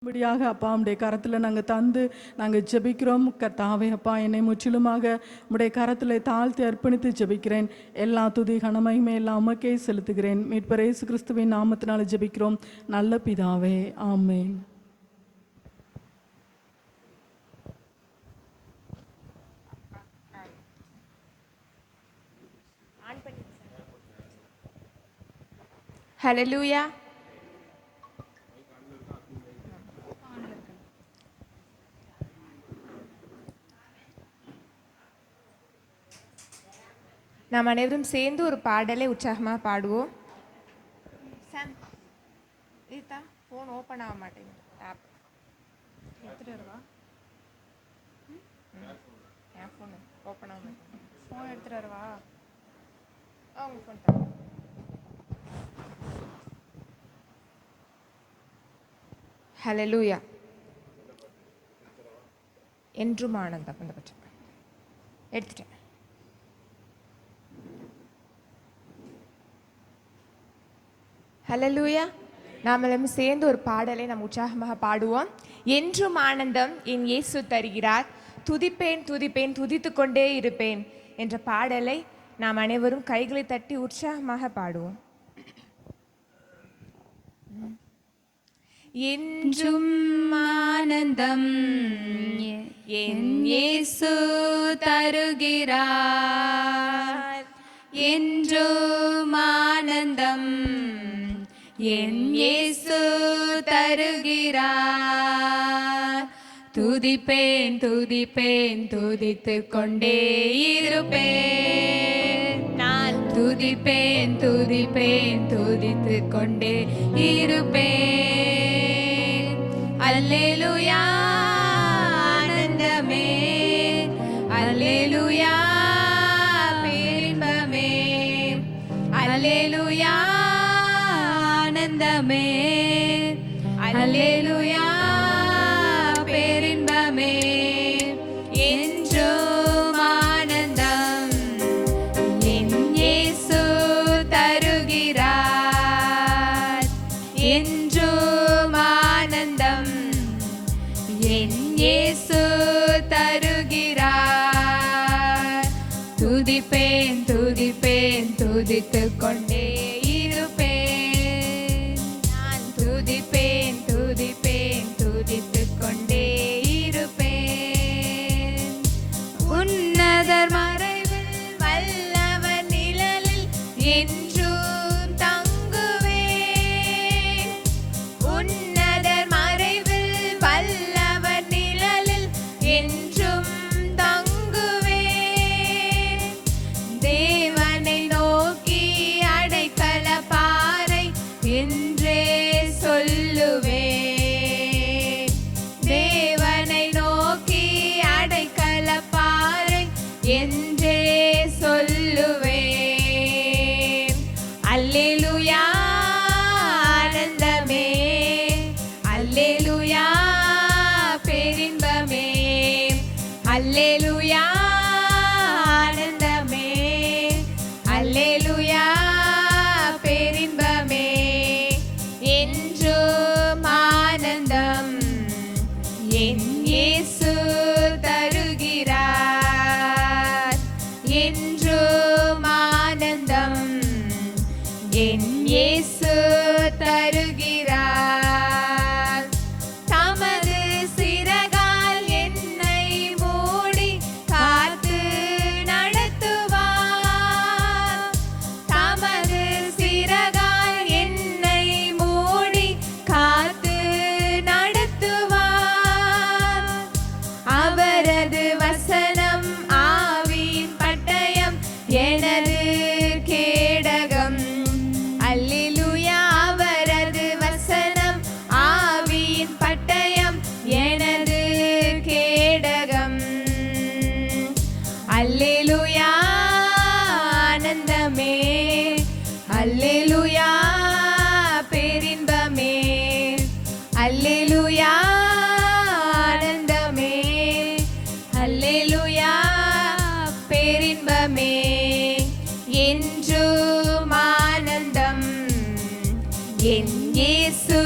இப்படியாக அப்பா உடைய கரத்தில் நாங்கள் தந்து நாங்கள் ஜெபிக்கிறோம். கர்த்தாவே அப்பா, என்னை முற்றிலுமாக உடைய கரத்தில் தாழ்த்தி அர்ப்பணித்து ஜெபிக்கிறேன். எல்லா துதி கனமகிமை எல்லாம் உமக்கே செலுத்துகிறேன். மீட்பர் இயேசு கிறிஸ்துவின் நாமத்தினால ஜெபிக்கிறோம் நல்ல பிதாவே, ஆமென். ஹல்லேலூயா. நாம் அனைவரும் சேர்ந்து ஒரு பாடலை உற்சாகமாக பாடுவோம். சாம், இதுதான் ஃபோன் ஓப்பன் ஆக மாட்டேங்குது. ஆப் எடுத்துகிட்டு வருவா. என் ஃபோன் ஓப்பன் ஆக மாட்டேங்குது. ஃபோன் எடுத்துகிட்டு வருவா. அவங்க ஃபோன் தான். ஹல்லேலூயா. என்றும் ஆனந்தம். அந்த பட்சம் எடுத்துட்டேன். ஹல்லேலூயா. நாமெல்லாம் சேர்ந்து ஒரு பாடலை நாம் உற்சாகமாக பாடுவோம். என்றும் ஆனந்தம் என் இயேசு தருகிறார், துதிப்பேன் துதிப்பேன் துதித்து கொண்டே இருப்பேன் என்ற பாடலை நாம் அனைவரும் கைகளை தட்டி உற்சாகமாக பாடுவோம். என்றும் ஆனந்தம் என் இயேசு தருகிறார், என்றும் ஆனந்தம் என் இயேசு தருகிறார், துதிப்பேன் துதிப்பேன் துதித்து கொண்டே இருப்பேன், நான் துதிப்பேன் துதிப்பேன் துதித்து கொண்டே இருப்பேன். அல்லேலூயா ஆனந்தமே, அல்லேலூயா பேரின்பமே, அல்லேலூயா ஆனந்தமே, அல்லேலூயா பேரின்பமே. என்றும் ஆனந்தம் என் இயேசு தருகிறார், என்றும் ஆனந்தம் என் இயேசு தருகிறார், துதிப்பேன் துதிப்பேன் துதித்து கொண்டே இருப்பேன், நான் துதிப்பேன் துதிப்பேன் துதித்து கொண்டே இருப்பேன். உன்னதர் மறைவில் வல்லவர் நிழலில் என்றும் தங்குவேன், உன்னதர் மறைவில் வல்லவர் நிழலில் என்றும் தங்குவேன். தேவனை நோக்கி அடைக்கல பாறை என்றே சொல்லுவேன், தேவனை நோக்கி அடைக்கல பாறை என்றே சொல்லுவேன். அல்லேலூயா ஆனந்தமே, அல்லேலூயா பேரின்பமே, அல்லேலூயா ஆனந்தமே, அல்லேலூயா பேரின்பமே. என்றும் ஆனந்தம் என் இயேசு தருகிறார், என்றும் ஆனந்தம் என் இயேசு தருகிறார். தமது சிறகால் என்னை மூடி காத்து நடத்துவார், தமது சிறகால் என்னை மூடி காத்து நடத்துவார். அவரது வசனம் ஆவியின் பட்டயம் எனது கேடகம். அல்லேலூயா. அவரது வசனம் ஆவியின் பட்டயம் எனது கேடகம். அல்லேலூயா ஆனந்தமே, அல்லேலூயா பேரின்பமே, அல்லேலூயா ஆனந்தமே, அல்லேலூயா பேரின்பமே. என்றும் ஆனந்தம் என் இயேசு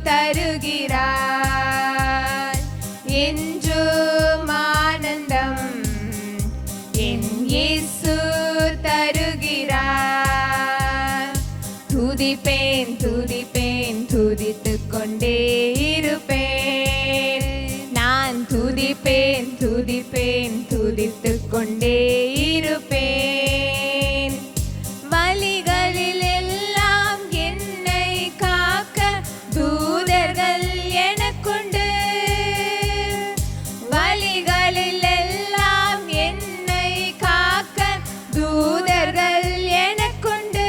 தருகிறார், இருப்பேன். நான் துதிப்பேன் துதிப்பேன் துதித்துக் கொண்டே இருப்பேன். வழிகளில் எல்லாம் என்னை காக்க தூதர்கள் எனக்குண்டு. வழிகளில் எல்லாம் என்னை காக்க தூதர்கள் எனக்குண்டு.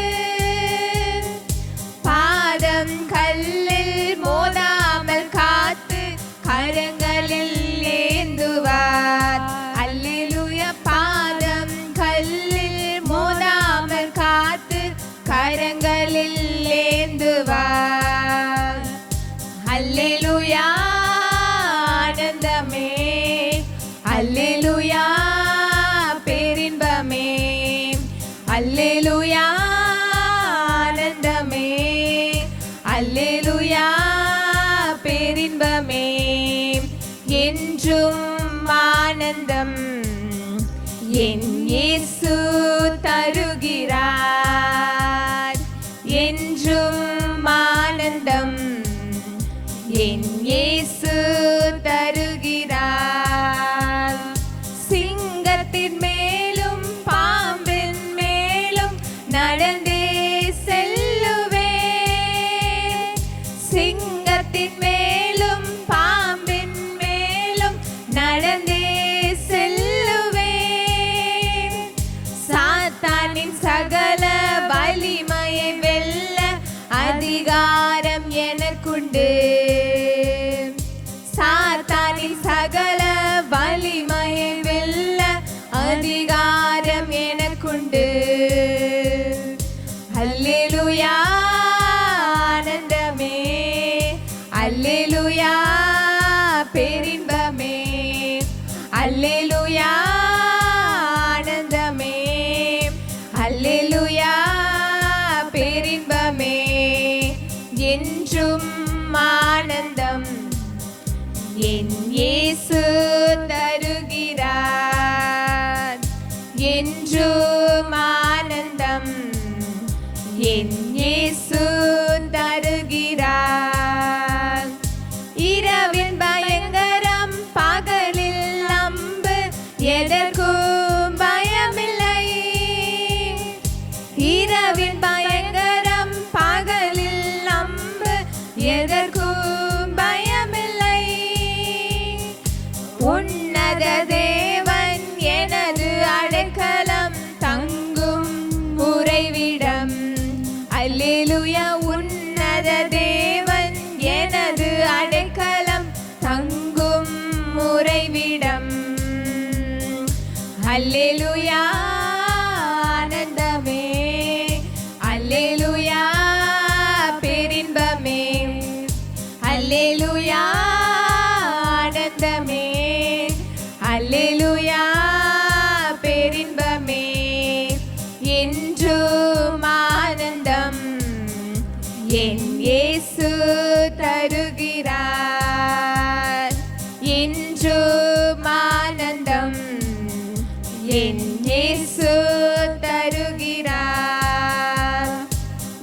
பாதம் கல்லில் மோதாமல் காத்து கரங்களில் ஏந்துவார். அல்லேலூயா. பாதம் கல்லில் மோதாமல் காத்து கரங்களில் ஏந்துவார். அல்லேலூயா. ஆனந்தமே அல்லேலூயா. பேரின்பமே அல்லேலூயா. ஆனந்தமே அல்லேலூயா. பேரின்பமே என்றும் ஆனந்தம் என் இயேசு தருகிறார். என்றும் ஆனந்தம் என் இயேசு தருகிறார். சிங்கத்தின் மேலும் பாம்பின் மேலும் நடந்தே செல்லுவேன். சிங்கத்தின் மேலும் பாம்பின் மேலும் நடந்தே செல்லுவேன். சாத்தானின் சகல வலிமையை வெல்ல அதிகாரம் எனக்குண்டு. சாத்தானின் சகல வலிமையை வெல்ல அதிகாரம் எனக்குண்டு. அல்லேலூயா. ஆனந்தமே அல்லேலூயா. பேரின்பமே அல்லேலூயா. ஆனந்தமே அல்லேலூயா. பேரின்பமே என்றும் ஆனந்தம் என் இயேசு தருகிறார். என்றும் ஆனந்தம் என் இயேசு தருகிறார். இரவின் பயங்கரம் பகலில் அம்பு எதற்கும் பயமில்லை. இரவின் பயங்கரம் பகலில் அம்பு எதற்கும் பயமில்லை. உன்னத தேவன் எனது அடைக்கலம் தங்கும் உறைவிடம். அல்லேலூயா. உன்னத தேவன் எனது அடைக்கலம் தங்கும் உறைவிடம். அல்லேலூயா. ஆனந்தமே அல்லேலூயா. பேரின்பமே அல்லேலூயா. ஆனந்தமே அல்லேலூயா. பேரின்பமே என்றும் ஆனந்தம் என் இயேசு தருகிறார். என்றும் ஆனந்தம் என் இயேசு தருகிறார்.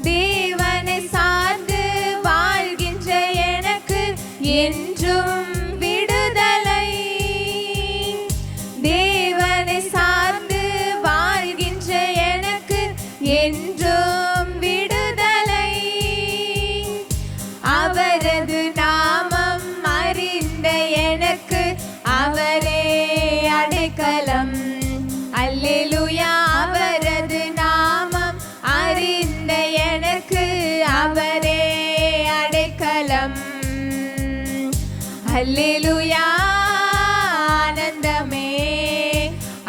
தேவனை சார்ந்து வாழ்கின்ற எனக்கு என்றும் விடுதலை. தேவனை சார்ந்து வாழ்கின்ற எனக்கு என்றும் விடுதலை. அவரது நாமம் அறிந்த எனக்கு அவரே அடைக்கலம். அல்லேலூயா. அவரது நாமம் அறிந்த எனக்கு அவரே அடைக்கலம். அல்லேலூயா. ஆனந்தமே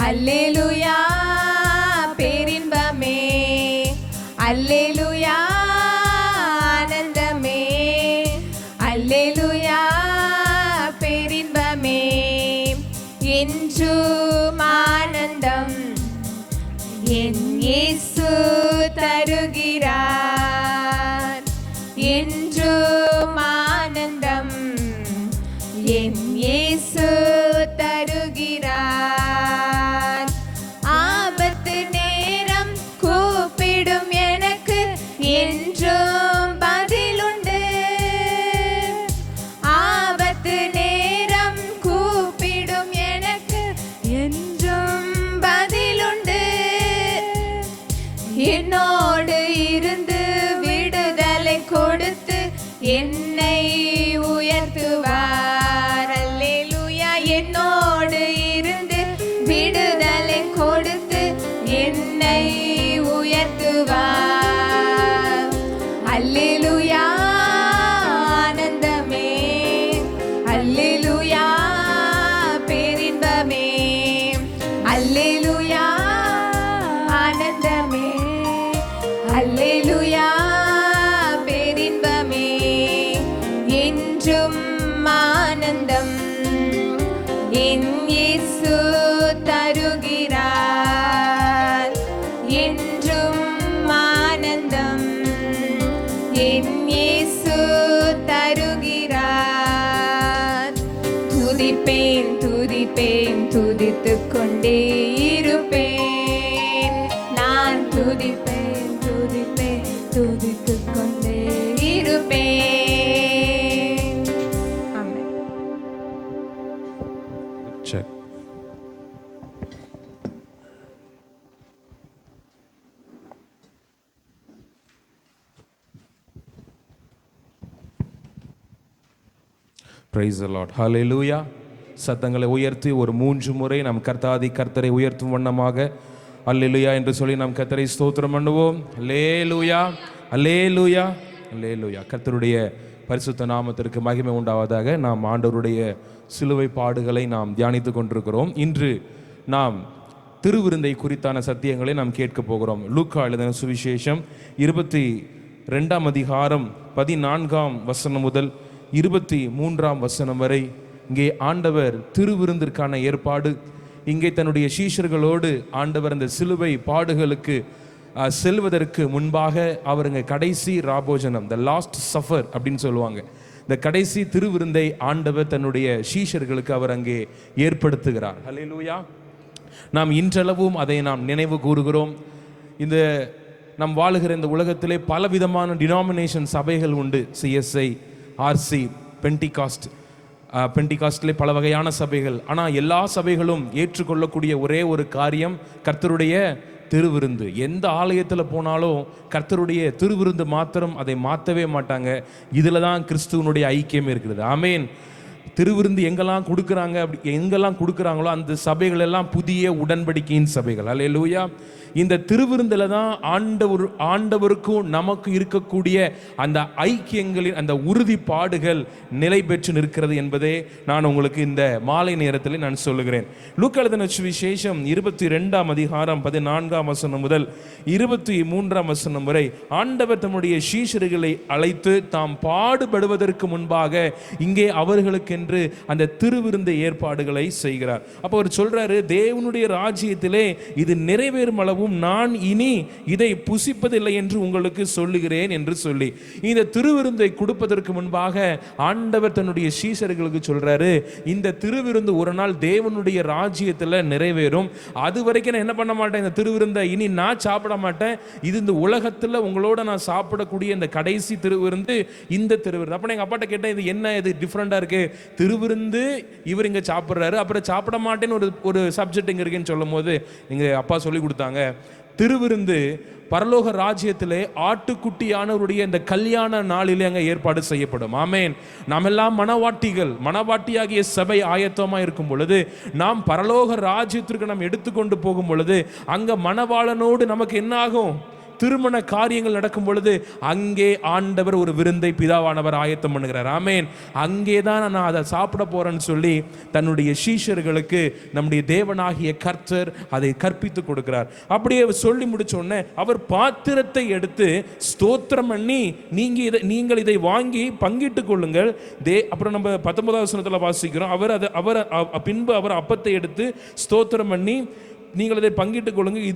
அல்லேலூயா. பேரின்பமே அல்லேலூயா. ஆனந்தமே அல்லேலூயா. பேரின்பமே என்றும் ஆனந்தம் என் இயேசு தருகிறார். என்றும் ஆனந்தம் என் இயேசு தருகிறார். ஆபத்து நேரம் கூப்பிடும் எனக்கு என்றும் பதிலுண்டு. அல்லேலூயா பேரின்பமே, அல்லேலூயா ஆனந்தமே, அல்லேலூயா பேரின்பமே, என்றும் ஆனந்தம் என் இயேசு தருகிறார், என்றும் ஆனந்தம் என் இயேசு தருகிறார். துதிப்பேன் துதிப்பேன் துதித்துக் கொண்டே இருப்பேன், நான் துதிப்பேன் துதிப்பேன் துதித்துக் கொண்டே இருப்பேன். ஆமென். சரி, பிரைஸ் தி லார்ட். ஹல்லேலூயா. சத்தங்களை உயர்த்தி ஒரு 3 முறை நாம் கர்த்தாதி கர்த்தரை உயர்த்தும் வண்ணமாக அல்லேலூயா என்று சொல்லி நாம் கர்த்தரை ஸ்தோத்திரம் பண்ணுவோம். அல்லேலூயா அல்லேலூயா அல்லேலூயா. கர்த்தருடைய பரிசுத்த நாமத்திற்கு மகிமை உண்டாவதாக. நாம் ஆண்டவருடைய சிலுவை பாடுகளை நாம் தியானித்து கொண்டிருக்கிறோம். இன்று நாம் திருவிருந்தை குறித்தான சத்தியங்களை நாம் கேட்க போகிறோம். லூக்கா எழுதின சுவிசேஷம் 22ஆம் அதிகாரம் 14ஆம் வசனம் முதல் 23ஆம் வசனம் வரை இங்கே ஆண்டவர் திருவிருந்திற்கான ஏற்பாடு, இங்கே தன்னுடைய சீஷர்களோடு ஆண்டவர் அந்த சிலுவை பாடுகளுக்கு செல்வதற்கு முன்பாக அவருங்க கடைசி ராபோஜனம், த லாஸ்ட் சஃபர் அப்படின்னு சொல்லுவாங்க, இந்த கடைசி திருவிருந்தை ஆண்டவர் தன்னுடைய சீஷர்களுக்கு அவர் அங்கே ஏற்படுத்துகிறார். ஹல்லேலூயா. நாம் இன்றளவும் அதை நாம் நினைவு கூறுகிறோம். இந்த நாம் வாழுகிற இந்த உலகத்திலே பலவிதமான டினாமினேஷன் சபைகள் உண்டு. சிஎஸ்ஐ, ஆர்சி, பெண்டிகாஸ்ட்லே பல வகையான சபைகள். ஆனால் எல்லா சபைகளும் ஏற்றுக்கொள்ளக்கூடிய ஒரே ஒரு காரியம் கர்த்தருடைய திருவிருந்து. எந்த ஆலயத்தில் போனாலும் கர்த்தருடைய திருவிருந்து மாத்திரம் அதை மாற்றவே மாட்டாங்க. இதில் தான் கிறிஸ்துவனுடைய ஐக்கியம் இருக்கிறது. ஆமேன். திருவிருந்து எங்கெல்லாம் கொடுக்குறாங்க, அப்படி எங்கெல்லாம் கொடுக்குறாங்களோ அந்த சபைகள் எல்லாம் புதிய உடன்படிக்கையின் சபைகள். அல்லேலூயா. இந்த திருவிருந்தில் தான் ஆண்டவருக்கும் நமக்கு இருக்கக்கூடிய அந்த ஐக்கியங்களின் அந்த உறுதிப்பாடுகள் நிலை பெற்று நிற்கிறது என்பதே நான் உங்களுக்கு இந்த மாலை நேரத்தில் நான் சொல்லுகிறேன். லூக்கா எழுதின சுவிசேஷம் 22ஆம் அதிகாரம் 14ஆம் வசனம் முதல் 23ஆம் வசனம் வரை ஆண்டவர் தம்முடைய சீஷர்களை அழைத்து தாம் பாடுபடுவதற்கு முன்பாக இங்கே அவர்களுக்கென்று அந்த திருவிருந்து ஏற்பாடுகளை செய்கிறார். அப்போ அவர் சொல்றாரு, தேவனுடைய ராஜ்யத்திலே இது நிறைவேறும் அளவு நான் இனி இதை புசிப்பதில்லை என்று உங்களுக்கு சொல்லுகிறேன் என்று சொல்லி இந்த திருவிருந்தை கொடுப்பதற்கு முன்பாக ஆண்டவர் தன்னுடைய சீஷர்களுக்கு சொல்றாரு, இந்த திருவிருந்து ஒரு நாள் தேவனுடைய ராஜ்யத்தில் நிறைவேறும். அது வரைக்கும் நான் என்ன பண்ண மாட்டேன், இந்த திருவிருந்தை இனி நான் சாப்பிட மாட்டேன். இது இந்த உலகத்தில் உங்களோட நான் சாப்பிடக்கூடிய இந்த கடைசி திருவிருந்து இந்த திருவிருந்து. அப்போ எங்கள் அப்பாட்ட கேட்டேன், இது என்ன, இது டிஃப்ரெண்டாக இருக்கு, திருவிருந்து இவர் இங்கே சாப்பிட்றாரு, அப்புறம் சாப்பிட மாட்டேன்னு ஒரு சப்ஜெக்ட் இங்கே இருக்குன்னு சொல்லும் போது எங்கள் அப்பா சொல்லி கொடுத்தாங்க, திருவிருந்து பரலோக ராஜ்யத்திலே ஆட்டுக்குட்டியானவருடைய இந்த கல்யாண நாளிலே அங்கே ஏற்பாடு செய்யப்படும். ஆமேன். நாம் எல்லாம் மனவாட்டியாகிய சபை ஆயத்தமாக இருக்கும் பொழுது, நாம் பரலோக ராஜ்யத்திற்கு நாம் எடுத்துக்கொண்டு போகும் பொழுது அங்கே மணவாளனோடு நமக்கு என்ன ஆகும், திருமண காரியங்கள் நடக்கும் பொழுது அங்கே ஆண்டவர் ஒரு விருந்தை பிதாவானவர் ஆயத்தம் பண்ணுகிறார். ஆமேன். அங்கே தான் நான் அதை சாப்பிட போறேன்னு சொல்லி தன்னுடைய சீஷர்களுக்கு நம்முடைய தேவனாகிய கர்த்தர் அதை கற்பித்து கொடுக்கிறார். அப்படியே சொல்லி முடிச்ச உடனே அவர் பாத்திரத்தை எடுத்து ஸ்தோத்திரம் பண்ணி, நீங்கள் இதை வாங்கி பங்கிட்டுக் கொள்ளுங்கள். அப்புறம் நம்ம 19ஆம் வசனத்தில் வாசிக்கிறோம், அவர் பின்பு அவர் அப்பத்தை எடுத்து ஸ்தோத்திரம் பண்ணி, நீங்கள் இதை பங்கிட்டுக் கொள்ளுங்கள்,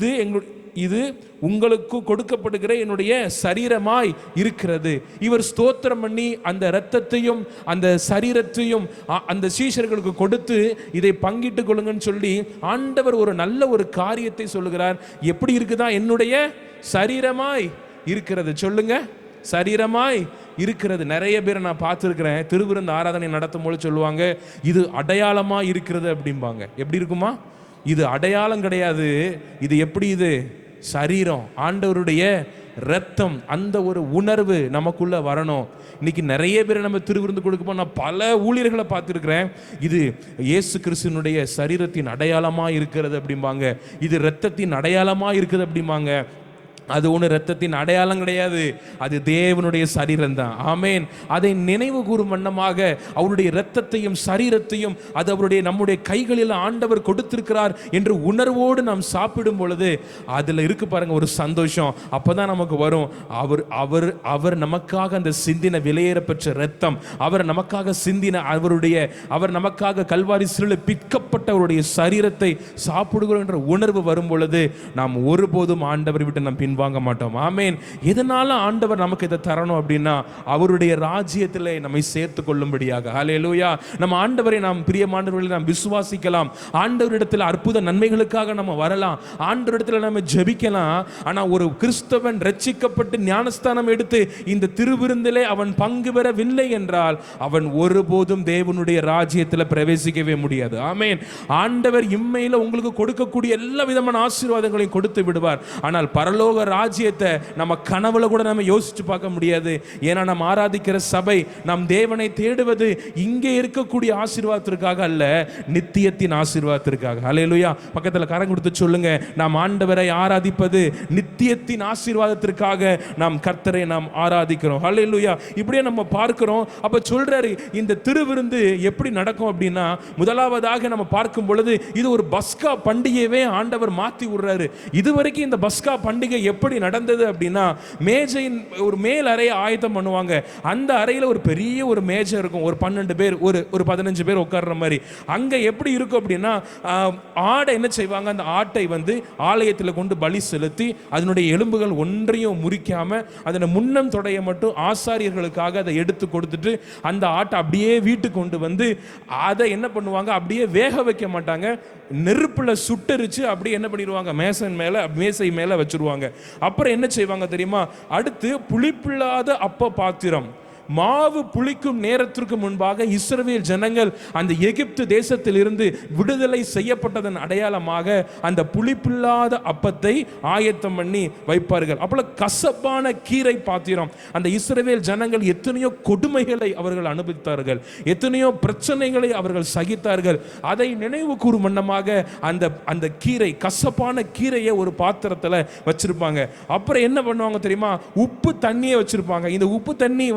இது உங்களுக்கு கொடுக்கப்படுகிற என்னுடைய சரீரமாய் இருக்கிறது. இவர் ஸ்தோத்திரம் பண்ணி அந்த இரத்தத்தையும் அந்த சரீரத்தையும் அந்த சீஷர்களுக்கு கொடுத்து இதை பங்கிட்டுக் கொள்ளுங்கன்னு சொல்லி ஆண்டவர் ஒரு நல்ல ஒரு காரியத்தை சொல்லுகிறார். எப்படி இருக்குதா, என்னுடைய சரீரமாய் இருக்கிறது. சொல்லுங்க, சரீரமாய் இருக்கிறது. நிறைய பேர் நான் பார்த்துருக்கிறேன், திருவிருந்து ஆராதனை நடத்தும் போது சொல்லுவாங்க, இது அடையாளமா இருக்கிறது அப்படிம்பாங்க. எப்படி இருக்குமா? இது அடையாளம் கிடையாது, இது எப்படி, இது சரீரம், ஆண்டவருடைய இரத்தம். அந்த ஒரு உணர்வு நமக்குள்ள வரணும். இன்னைக்கு நிறைய பேர் நம்ம திருவிருந்து கொடுக்க, நான் பல ஊழியர்களை பார்த்துருக்கிறேன், இது இயேசு கிறிஸ்துவினுடைய சரீரத்தின் அடையாளமாக இருக்கிறது அப்படிம்பாங்க, இது இரத்தத்தின் அடையாளமாக இருக்குது அப்படிம்பாங்க. அது ஒன்று இரத்தத்தின் அடையாளம் கிடையாது, அது தேவனுடைய சரீரம் தான். ஆமேன். அதை நினைவு கூறும் வண்ணமாக அவருடைய இரத்தத்தையும் சரீரத்தையும் அது அவருடைய நம்முடைய கைகளில் ஆண்டவர் கொடுத்திருக்கிறார் என்று உணர்வோடு நாம் சாப்பிடும் பொழுது அதில் இருக்கு பாருங்க ஒரு சந்தோஷம். அப்பதான் நமக்கு வரும், அவர் அவர் அவர் நமக்காக அந்த சிந்தின விலையேறப்பெற்ற இரத்தம், அவர் நமக்காக சிந்தின அவர் நமக்காக கல்வாரி சிலுவையில் பிற்கப்பட்ட அவருடைய சரீரத்தை சாப்பிடுகிறோம் என்ற உணர்வு வரும் பொழுது நாம் ஒருபோதும் ஆண்டவர் விட்டு நாம் வாங்க மாட்டோம். ஆமேன். எதனால ஆண்டவர் நமக்கு இதை தரணும் அப்படின்னா அவருடைய ராஜ்யத்திலே நம்மை சேர்த்து கொள்ளும்படியாக. ஹல்லேலூயா. நம்ம ஆண்டவரை நாம் பிரியமானவர்களை நாம் விசுவாசிக்கலாம், ஆண்டவரிடத்தில் அற்புத நன்மைகளுக்காக நம்ம வரலாம், ஆண்டவரிடத்தில் நம்ம ஜெபிக்கலாம். ஆனா ஒரு கிறிஸ்தவன் ரட்சிக்கப்பட்டு ஞானஸ்தானம் எடுத்து இந்த திருவிருந்திலே அவன் பங்கு பெறவில்லை என்றால் அவன் ஒருபோதும் தேவனுடைய ராஜ்யத்தில் பிரவேசிக்கவே முடியாது. ஆமேன். ஆண்டவர் இம்மையில உங்களுக்கு கொடுக்கக்கூடிய எல்லா விதமான ஆசீர்வாதங்களையும் கொடுத்து விடுவார். ஆனால் பரலோக ராஜ்யத்தை நம்ம கனவுல கூட நம்ம யோசிச்சு பார்க்க முடியாது. ஏன்னா நம்ம ஆராதிக்கிற சபை, நம் தேவனை தேடுவது இங்கே இருக்கக்கூடிய ஆசீர்வாதத்திற்காக அல்ல, நித்தியத்தின் ஆசீர்வாதத்திற்காக. ஹல்லேலூயா. பக்கத்தில் கரம் கொடுத்து சொல்லுங்க, நாம் ஆண்டவரை ஆராதிப்பது நித்தியத்தின் ஆசீர்வாதத்திற்காக நாம் கர்த்தரை நாம் ஆராதிக்கிறோம். ஹல்லேலூயா. இப்படியே நம்ம பார்க்கிறோம். அப்ப சொல்றாரு இந்த திருவிருந்து எப்படி நடக்கும் அப்படின்னா, முதலாவதாக நம்ம பார்க்கும் பொழுது இது ஒரு பஸ்கா பண்டிகையவே ஆண்டவர் மாத்தி விடுறாரு. இதுவரைக்கும் இந்த பஸ்கா பண்டிகை எப்படி நடந்தது அப்படின்னா, மேஜையின் ஒரு மேல் அறையை ஆயத்தம் பண்ணுவாங்க. அந்த அறையில் ஒரு பெரிய ஒரு மேஜை இருக்கும், ஒரு 12 பேர் ஒரு 15 பேர் உட்கார்ற மாதிரி. அங்க எப்படி இருக்கும் அப்படின்னா, ஆடை என்ன செய்வாங்க, அந்த ஆட்டை ஆலயத்தில் கொண்டு பலி செலுத்தி அதனுடைய எலும்புகள் ஒன்றையும் முறிக்காம அதனை முன்னம் தொடைய மட்டும் ஆசாரியர்களுக்காக அதை எடுத்து கொடுத்துட்டு அந்த ஆட்டை அப்படியே வீட்டுக்கு கொண்டு அதை என்ன பண்ணுவாங்க, அப்படியே வேக வைக்க மாட்டாங்க, நெருப்புல சுட்டரிச்சு அப்படியே என்ன பண்ணிடுவாங்க, மேசை மேல வச்சிருவாங்க. அப்புறம் என்ன செய்வாங்க தெரியுமா, அடுத்து புளிப்பில்லாத அப்ப பாத்திரம், மாவு புளிக்கும் நேரத்திற்கு முன்பாக இஸ்ரவேல் ஜனங்கள் அந்த எகிப்து தேசத்தில் இருந்து விடுதலை செய்யப்பட்டதன் அடையாளமாக அந்த புளிப்பில்லாத அப்பத்தை ஆயத்தம் பண்ணி வைப்பார்கள். அப்போ கசப்பான கீரை பாத்திரம், அந்த இஸ்ரவேல் ஜனங்கள் எத்தனையோ கொடுமைகளை அவர்கள் அனுபவித்தார்கள், எத்தனையோ பிரச்சனைகளை அவர்கள் சகித்தார்கள். அதை நினைவு கூறும் வண்ணமாக அந்த கீரை, கசப்பான கீரையை ஒரு பாத்திரத்தில் வச்சிருப்பாங்க. அப்புறம் என்ன பண்ணுவாங்க தெரியுமா, உப்பு தண்ணியை வச்சிருப்பாங்க. இந்த உப்பு தண்ணி